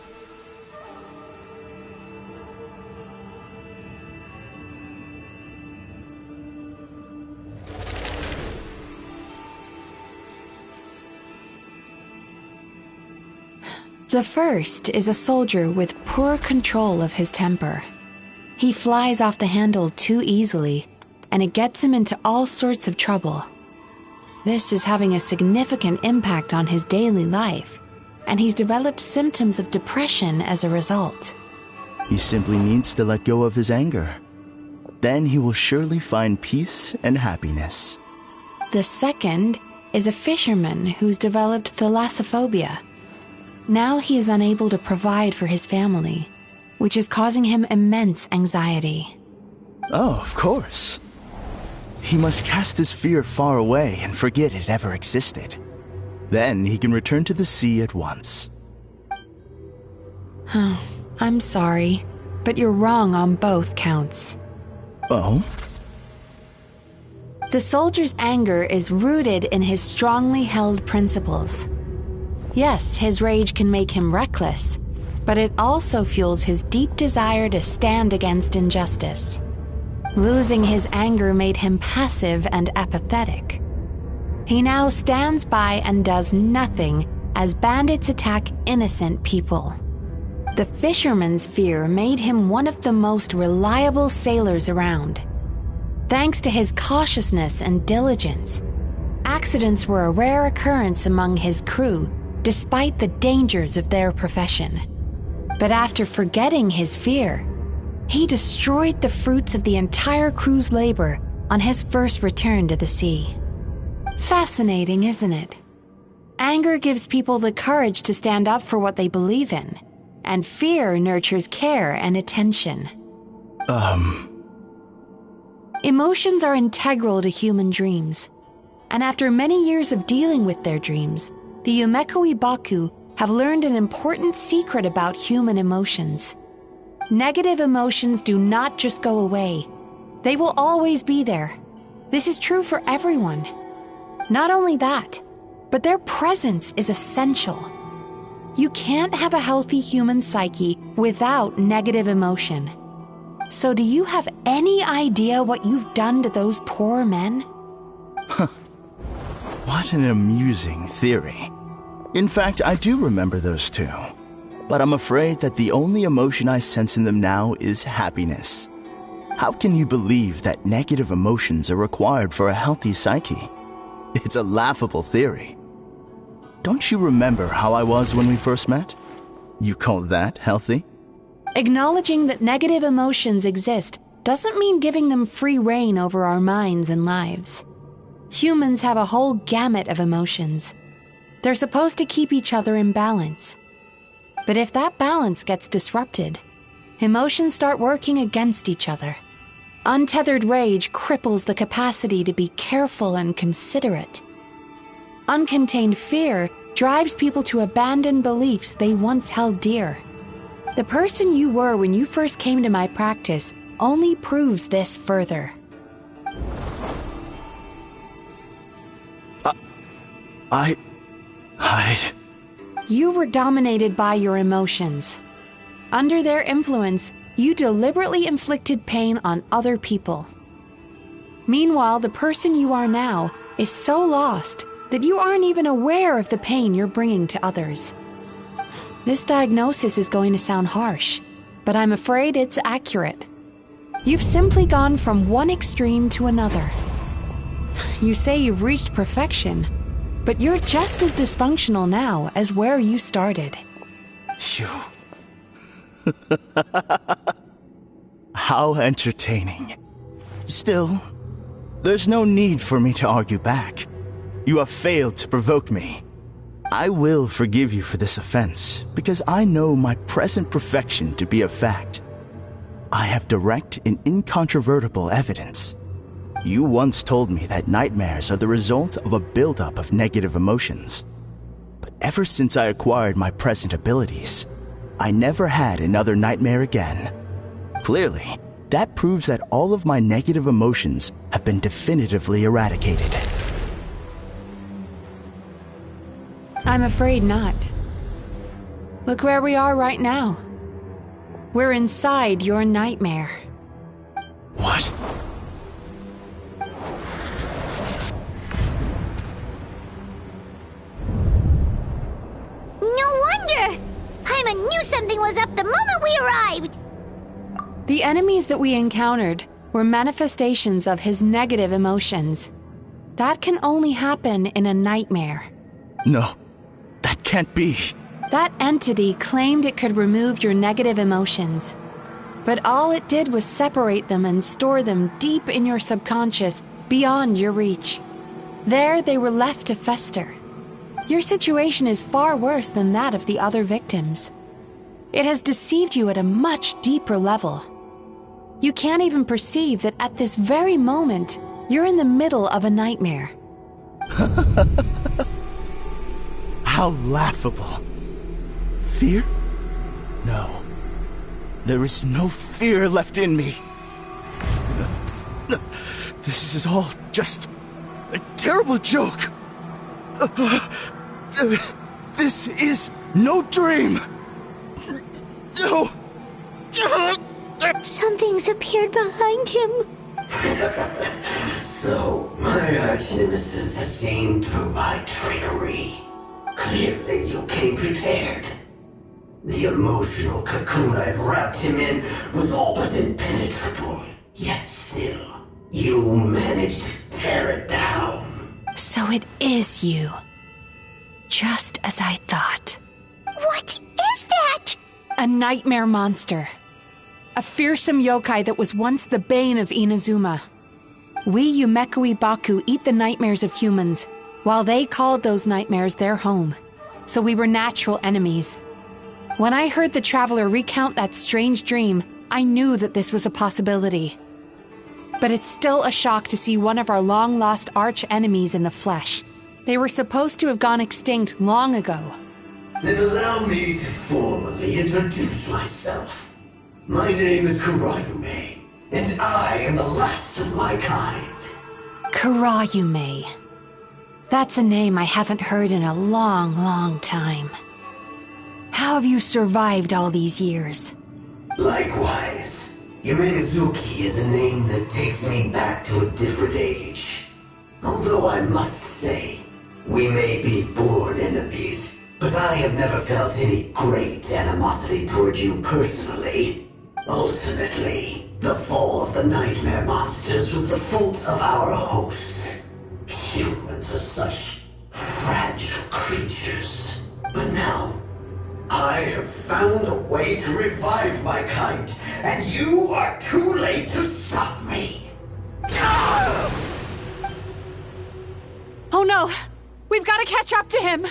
The first is a soldier with poor control of his temper. He flies off the handle too easily, and it gets him into all sorts of trouble. This is having a significant impact on his daily life, and he's developed symptoms of depression as a result. He simply needs to let go of his anger. Then he will surely find peace and happiness. The second is a fisherman who's developed thalassophobia. Now he is unable to provide for his family, which is causing him immense anxiety. Oh, of course. He must cast his fear far away and forget it ever existed. Then he can return to the sea at once. I'm sorry, but you're wrong on both counts. Oh? The soldier's anger is rooted in his strongly held principles. Yes, his rage can make him reckless, but it also fuels his deep desire to stand against injustice. Losing his anger made him passive and apathetic. He now stands by and does nothing as bandits attack innocent people. The fisherman's fear made him one of the most reliable sailors around. Thanks to his cautiousness and diligence, accidents were a rare occurrence among his crew, despite the dangers of their profession. But after forgetting his fear, he destroyed the fruits of the entire crew's labor on his first return to the sea. Fascinating, isn't it? Anger gives people the courage to stand up for what they believe in, and fear nurtures care and attention. Emotions are integral to human dreams, and after many years of dealing with their dreams, the Yumekoi Baku have learned an important secret about human emotions. Negative emotions do not just go away. They will always be there. This is true for everyone. Not only that, but their presence is essential. You can't have a healthy human psyche without negative emotion. So do you have any idea what you've done to those poor men? What an amusing theory. In fact, I do remember those two. But I'm afraid that the only emotion I sense in them now is happiness. How can you believe that negative emotions are required for a healthy psyche? It's a laughable theory. Don't you remember how I was when we first met? You call that healthy? Acknowledging that negative emotions exist doesn't mean giving them free rein over our minds and lives. Humans have a whole gamut of emotions. They're supposed to keep each other in balance. But if that balance gets disrupted, emotions start working against each other. Untethered rage cripples the capacity to be careful and considerate. Uncontained fear drives people to abandon beliefs they once held dear. The person you were when you first came to my practice only proves this further. You were dominated by your emotions. Under their influence, you deliberately inflicted pain on other people. Meanwhile, the person you are now is so lost that you aren't even aware of the pain you're bringing to others. This diagnosis is going to sound harsh, but I'm afraid it's accurate. You've simply gone from one extreme to another. You say you've reached perfection, but you're just as dysfunctional now as where you started. How entertaining. Still, there's no need for me to argue back. You have failed to provoke me. I will forgive you for this offense, because I know my present perfection to be a fact. I have direct and incontrovertible evidence. You once told me that nightmares are the result of a buildup of negative emotions. But ever since I acquired my present abilities, I never had another nightmare again. Clearly, that proves that all of my negative emotions have been definitively eradicated. I'm afraid not. Look where we are right now. We're inside your nightmare. What? No wonder! Hyman knew something was up the moment we arrived! The enemies that we encountered were manifestations of his negative emotions. That can only happen in a nightmare. No, that can't be. That entity claimed it could remove your negative emotions. But all it did was separate them and store them deep in your subconscious, beyond your reach. There they were left to fester. Your situation is far worse than that of the other victims. It has deceived you at a much deeper level. You can't even perceive that at this very moment, you're in the middle of a nightmare. How laughable. Fear? No. There is no fear left in me. This is all just a terrible joke. This is no dream. No. Something's appeared behind him. So, my arch-nemesis has seen through my trickery. Clearly, you came prepared. The emotional cocoon I've wrapped him in was all but impenetrable. Yet still, you managed to tear it down. So it is you. Just as I thought. What is that? A nightmare monster. A fearsome yokai that was once the bane of Inazuma. We Yumekoi Baku eat the nightmares of humans, while they called those nightmares their home. So we were natural enemies. When I heard the traveler recount that strange dream, I knew that this was a possibility. But it's still a shock to see one of our long-lost arch-enemies in the flesh. They were supposed to have gone extinct long ago. Then allow me to formally introduce myself. My name is Kurayume, and I am the last of my kind. Kurayume. That's a name I haven't heard in a long, long time. How have you survived all these years? Likewise. Yume Mizuki is a name that takes me back to a different age. Although I must say, we may be born enemies, but I have never felt any great animosity toward you personally. Ultimately, the fall of the nightmare monsters was the fault of our hosts. Humans are such fragile creatures. But now, I have found a way to revive my kind, and you are too late to stop me. Oh no! We've got to catch up to him!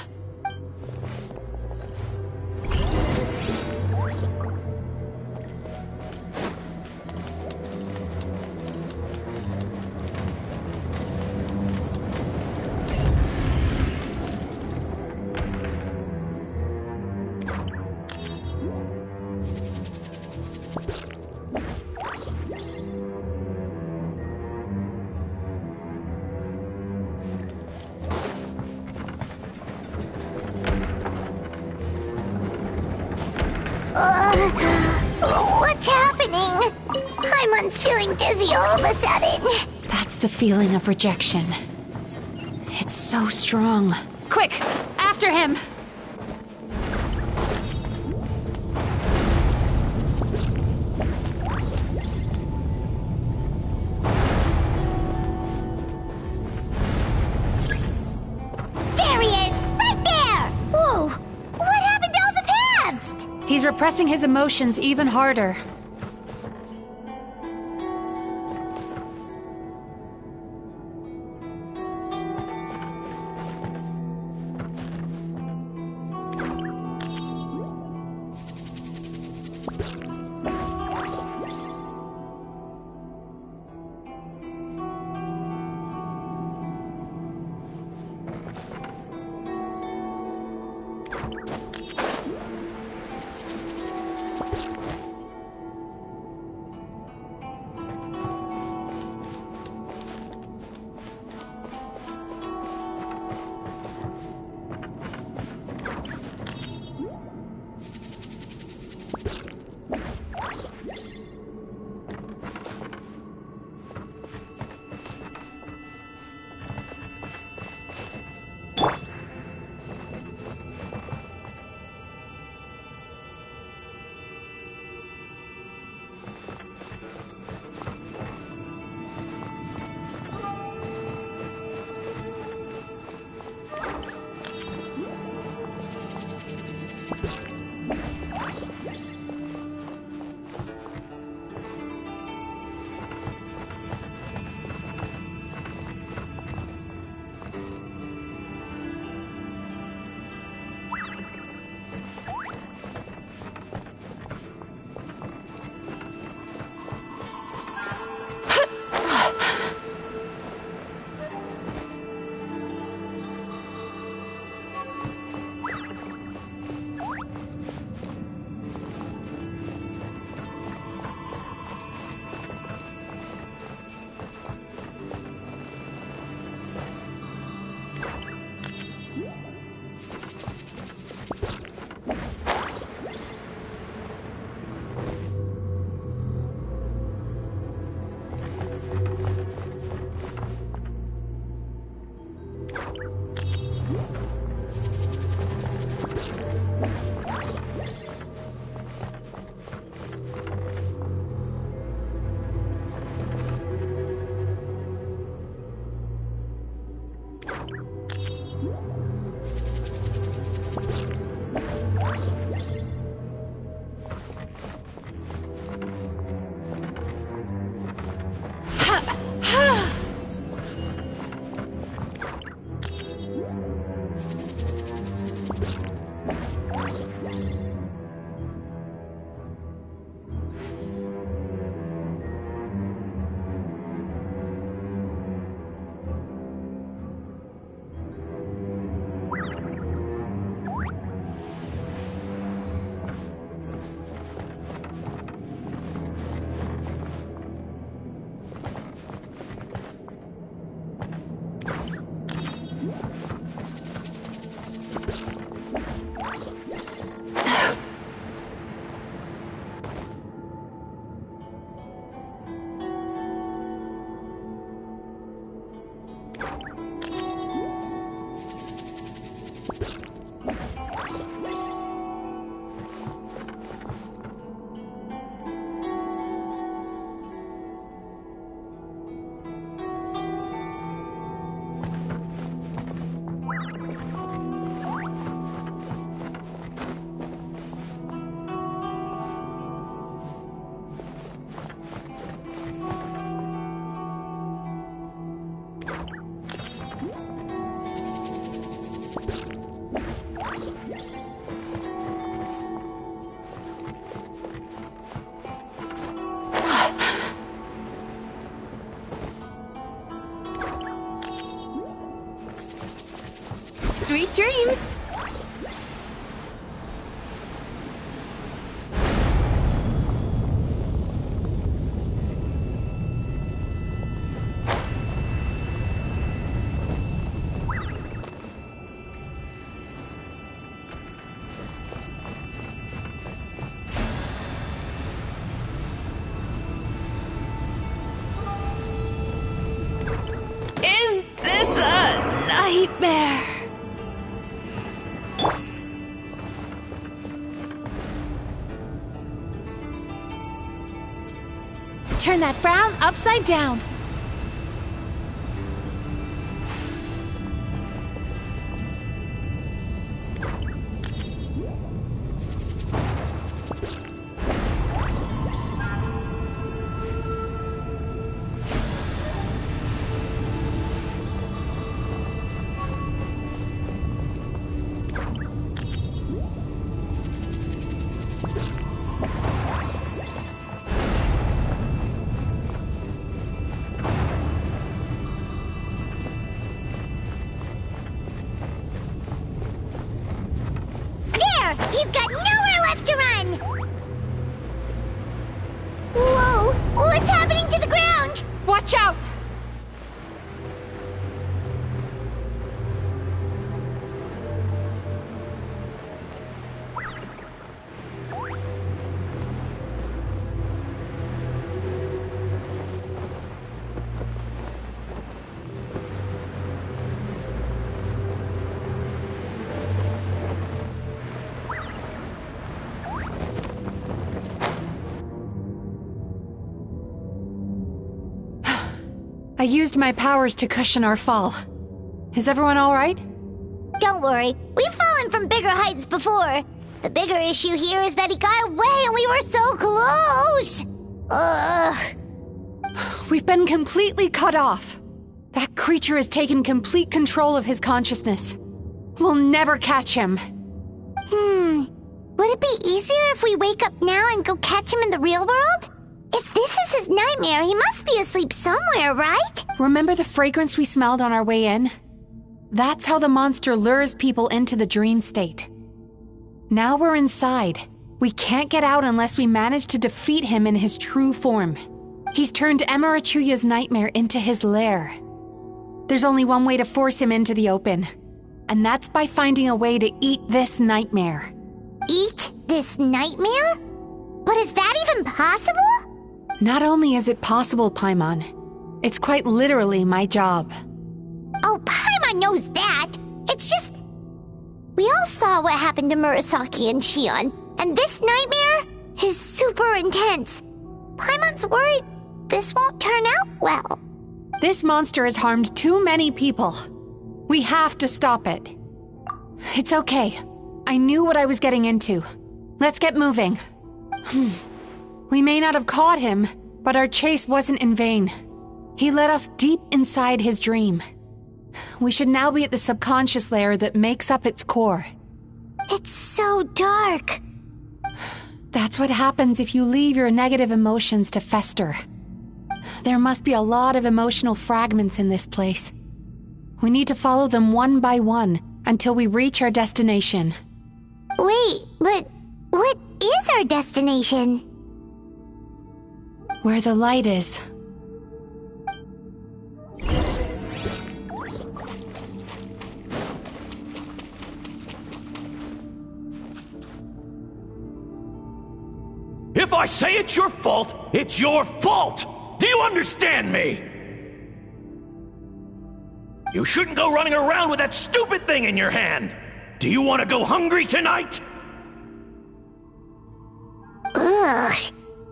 What's happening? Paimon's feeling dizzy all of a sudden. That's the feeling of rejection. It's so strong. Quick! After him! There he is! Right there! Whoa! What happened to all the paths? He's repressing his emotions even harder. Sweet dreams! Is this a nightmare? Turn that frown upside down. He's got nowhere left to run! Whoa! What's happening to the ground? Watch out! I used my powers to cushion our fall. Is everyone all right? Don't worry, we've fallen from bigger heights before. The bigger issue here is that he got away and we were so close! Ugh. We've been completely cut off. That creature has taken complete control of his consciousness. We'll never catch him. Would it be easier if we wake up now and go catch him in the real world? If this is his nightmare, he must be asleep somewhere, right? Remember the fragrance we smelled on our way in? That's how the monster lures people into the dream state. Now we're inside. We can't get out unless we manage to defeat him in his true form. He's turned Emarachuya's nightmare into his lair. There's only one way to force him into the open, and that's by finding a way to eat this nightmare. Eat this nightmare? But is that even possible? Not only is it possible, Paimon, it's quite literally my job. Oh, Paimon knows that. It's just... We all saw what happened to Murasaki and Shion, and this nightmare is super intense. Paimon's worried this won't turn out well. This monster has harmed too many people. We have to stop it. It's okay. I knew what I was getting into. Let's get moving. We may not have caught him, but our chase wasn't in vain. He led us deep inside his dream. We should now be at the subconscious layer that makes up its core. It's so dark. That's what happens if you leave your negative emotions to fester. There must be a lot of emotional fragments in this place. We need to follow them one by one until we reach our destination. Wait, but what is our destination? Where the light is. If I say it's your fault, it's your fault! Do you understand me? You shouldn't go running around with that stupid thing in your hand! Do you want to go hungry tonight? Ugh,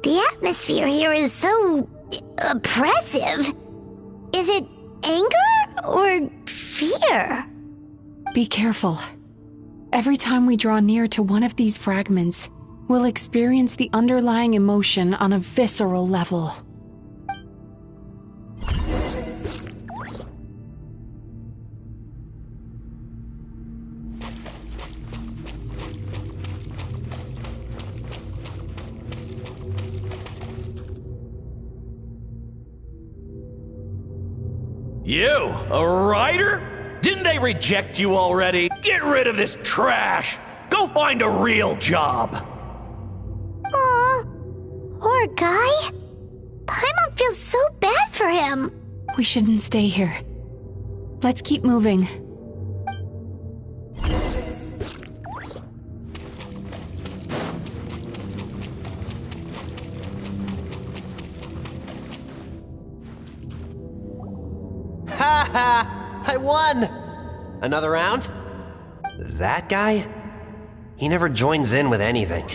the atmosphere here is so... oppressive. Is it anger or fear? Be careful. Every time we draw near to one of these fragments, we'll experience the underlying emotion on a visceral level. You, a writer? Didn't they they reject you already? Get rid of this trash! Go find a real job! Aw, poor guy. Paimon feels so bad for him. We shouldn't stay here. Let's keep moving. Ha ha! I won! Another round? That guy? He never joins in with anything.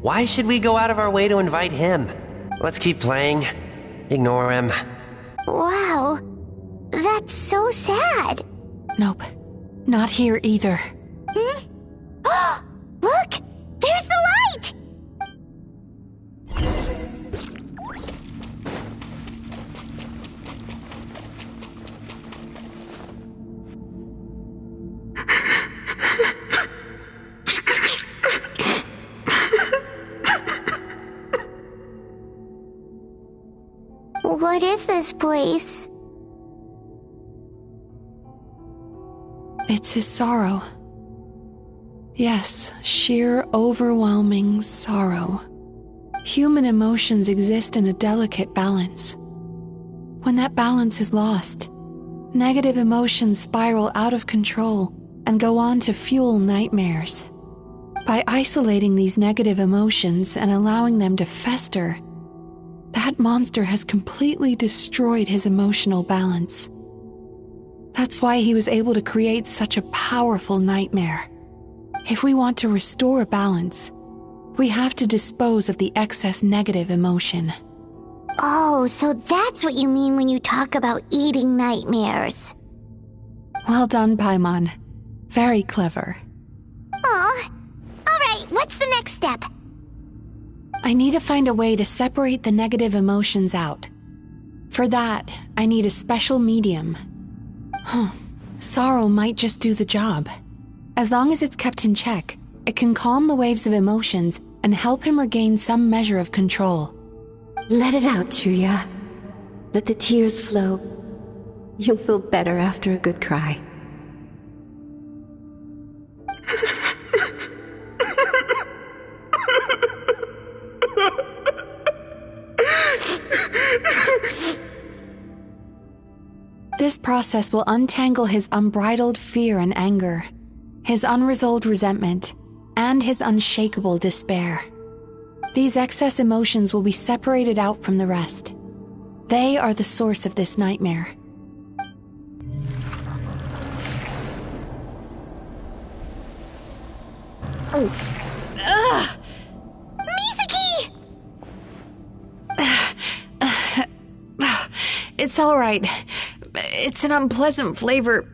Why should we go out of our way to invite him? Let's keep playing. Ignore him. Wow, that's so sad. Nope, not here either. Hmm? Look! There's the light! What is this place? It's his sorrow. Yes, sheer overwhelming sorrow. Human emotions exist in a delicate balance. When that balance is lost, negative emotions spiral out of control and go on to fuel nightmares. By isolating these negative emotions and allowing them to fester, that monster has completely destroyed his emotional balance. That's why he was able to create such a powerful nightmare. If we want to restore balance, we have to dispose of the excess negative emotion. Oh, so that's what you mean when you talk about eating nightmares. Well done, Paimon. Very clever. Aw. Alright, what's the next step? I need to find a way to separate the negative emotions out. For that, I need a special medium. Sorrow might just do the job. As long as it's kept in check, it can calm the waves of emotions and help him regain some measure of control. Let it out, Chuya. Let the tears flow. You'll feel better after a good cry. This process will untangle his unbridled fear and anger, his unresolved resentment, and his unshakable despair. These excess emotions will be separated out from the rest. They are the source of this nightmare. Ugh! Mizuki! It's all right. It's an unpleasant flavor,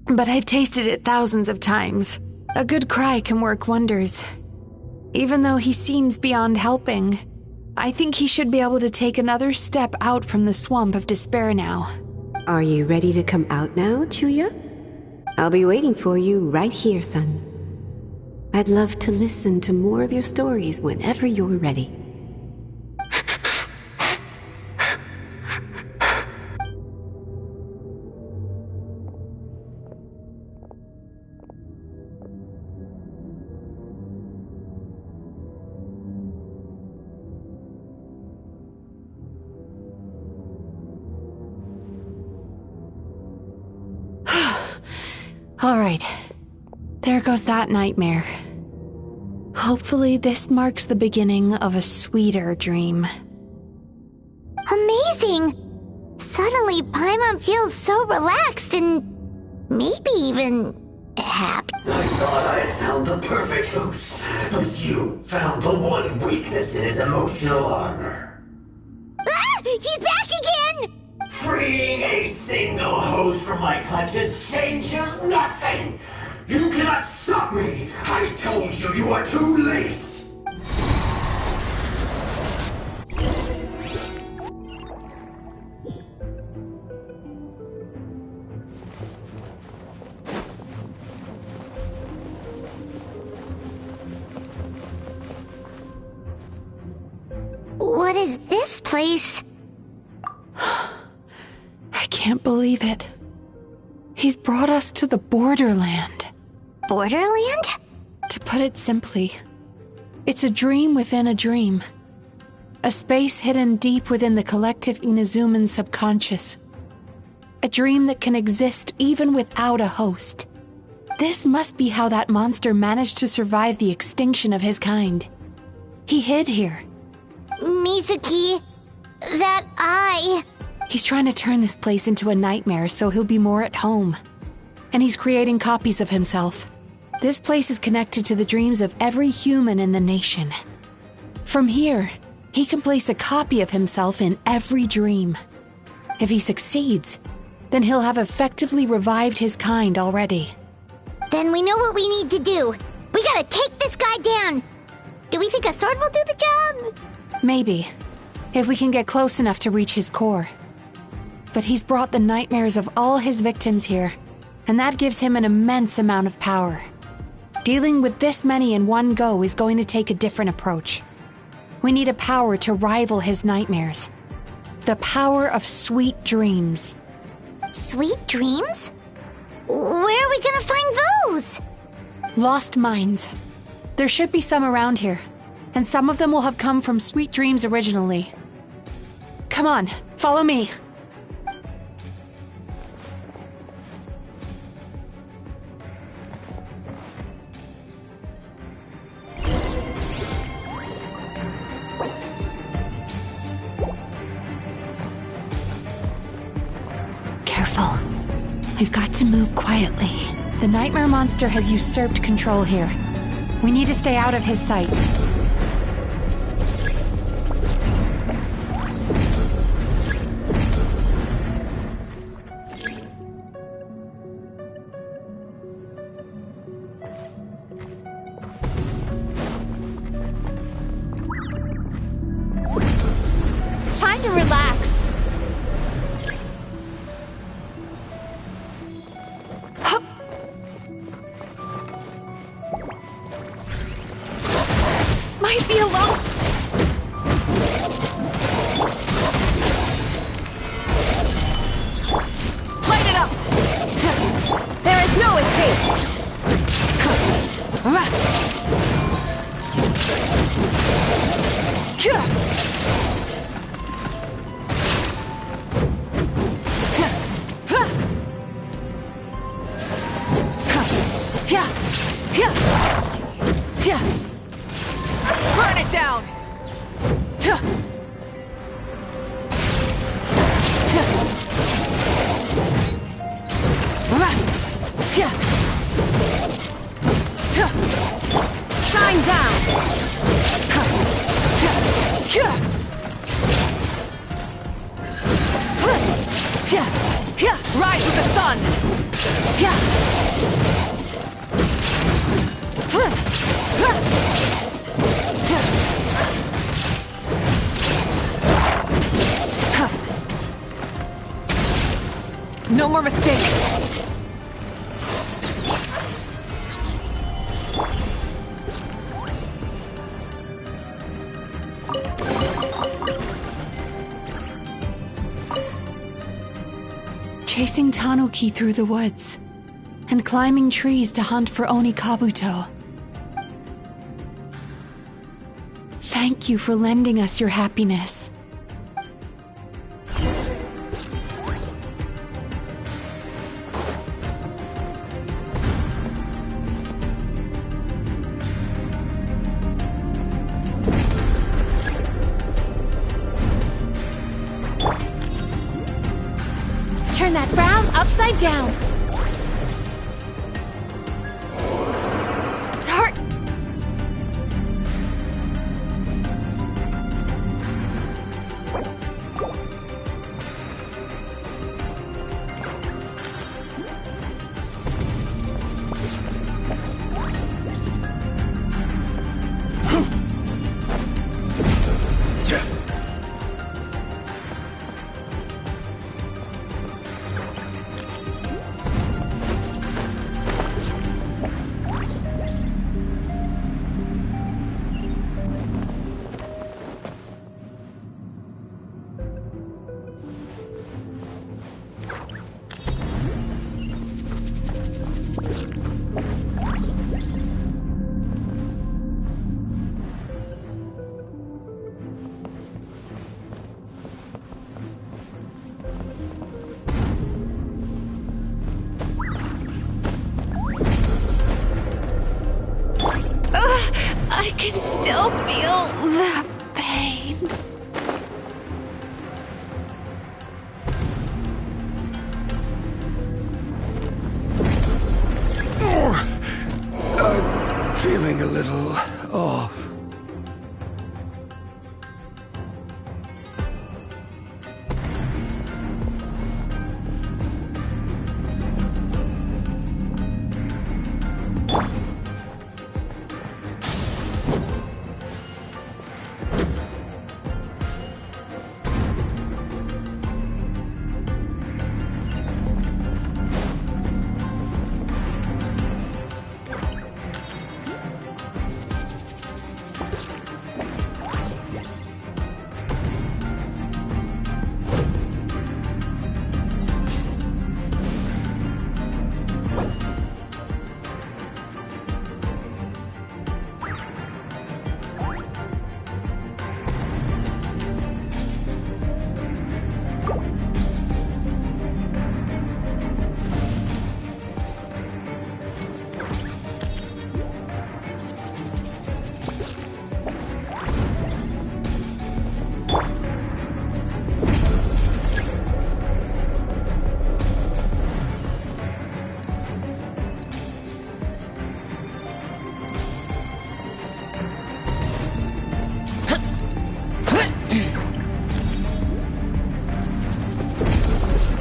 but I've tasted it thousands of times. A good cry can work wonders. Even though he seems beyond helping, I think he should be able to take another step out from the swamp of despair now. Are you ready to come out now, Chuya? I'll be waiting for you right here, son. I'd love to listen to more of your stories whenever you're ready. All right, there goes that nightmare. Hopefully this marks the beginning of a sweeter dream. Amazing! Suddenly, Paimon feels so relaxed and maybe even happy. I thought I had found the perfect host, but you found the one weakness in his emotional armor. Ah! He's back again! Freeing a single host from my clutches changes nothing! You cannot stop me! I told you you are too late! What is this place? I can't believe it. He's brought us to the borderland. Borderland? To put it simply, it's a dream within a dream. A space hidden deep within the collective Inazuman subconscious. A dream that can exist even without a host. This must be how that monster managed to survive the extinction of his kind. He hid here. Mizuki, that eye... He's trying to turn this place into a nightmare so he'll be more at home. And he's creating copies of himself. This place is connected to the dreams of every human in the nation. From here, he can place a copy of himself in every dream. If he succeeds, then he'll have effectively revived his kind already. Then we know what we need to do. We gotta take this guy down. Do we think a sword will do the job? Maybe, if we can get close enough to reach his core. But he's brought the nightmares of all his victims here, and that gives him an immense amount of power. Dealing with this many in one go is going to take a different approach. We need a power to rival his nightmares. The power of sweet dreams. Sweet dreams? Where are we gonna find those? Lost minds. There should be some around here, and some of them will have come from sweet dreams originally. Come on, follow me. Careful. We've got to move quietly. The nightmare monster has usurped control here. We need to stay out of his sight. Time to relax. Might be a lost... Light it up! There is no escape! Burn it down! Shine down! Rise with the sun! No more mistakes! Chasing Tanuki through the woods, and climbing trees to hunt for Onikabuto. Thank you for lending us your happiness. Turn that frown upside down. Start. can still feel the pain. I'm feeling a little off.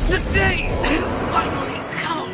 The day has finally come!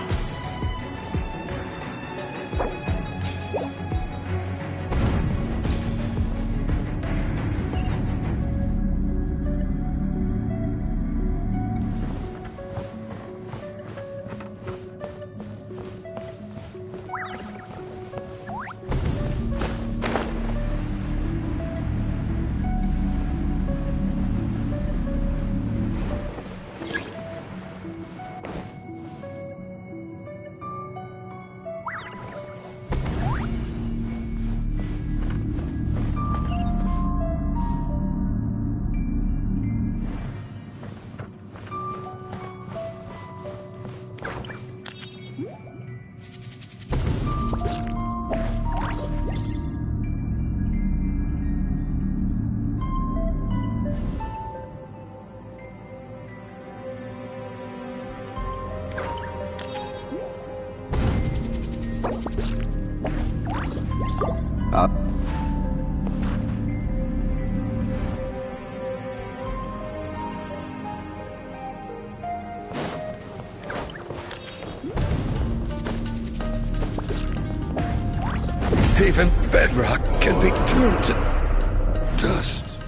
Even bedrock can be turned to dust.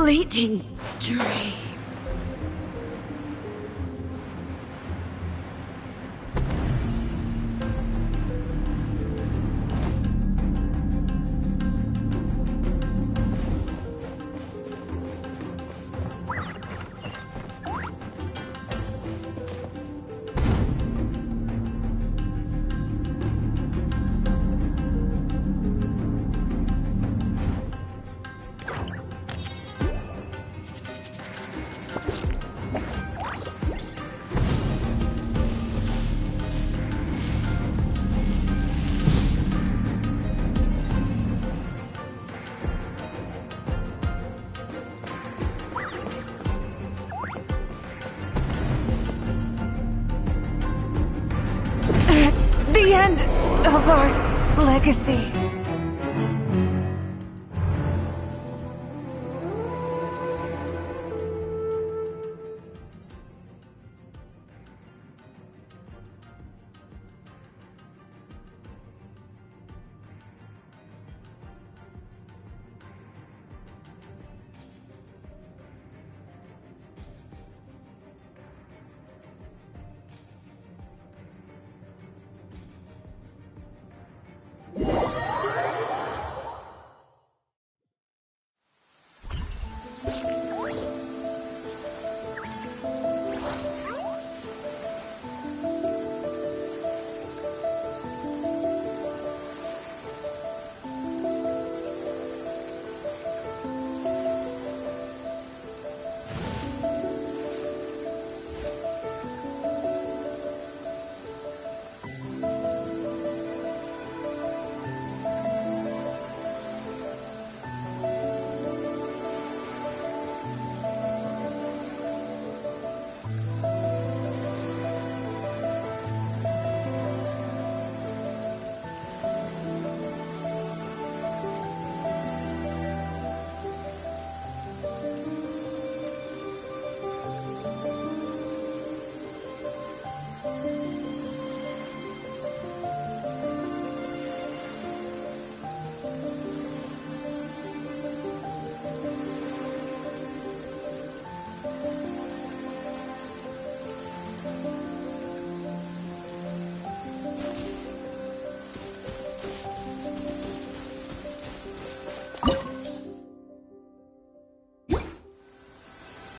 fleeting dream. The end of our legacy.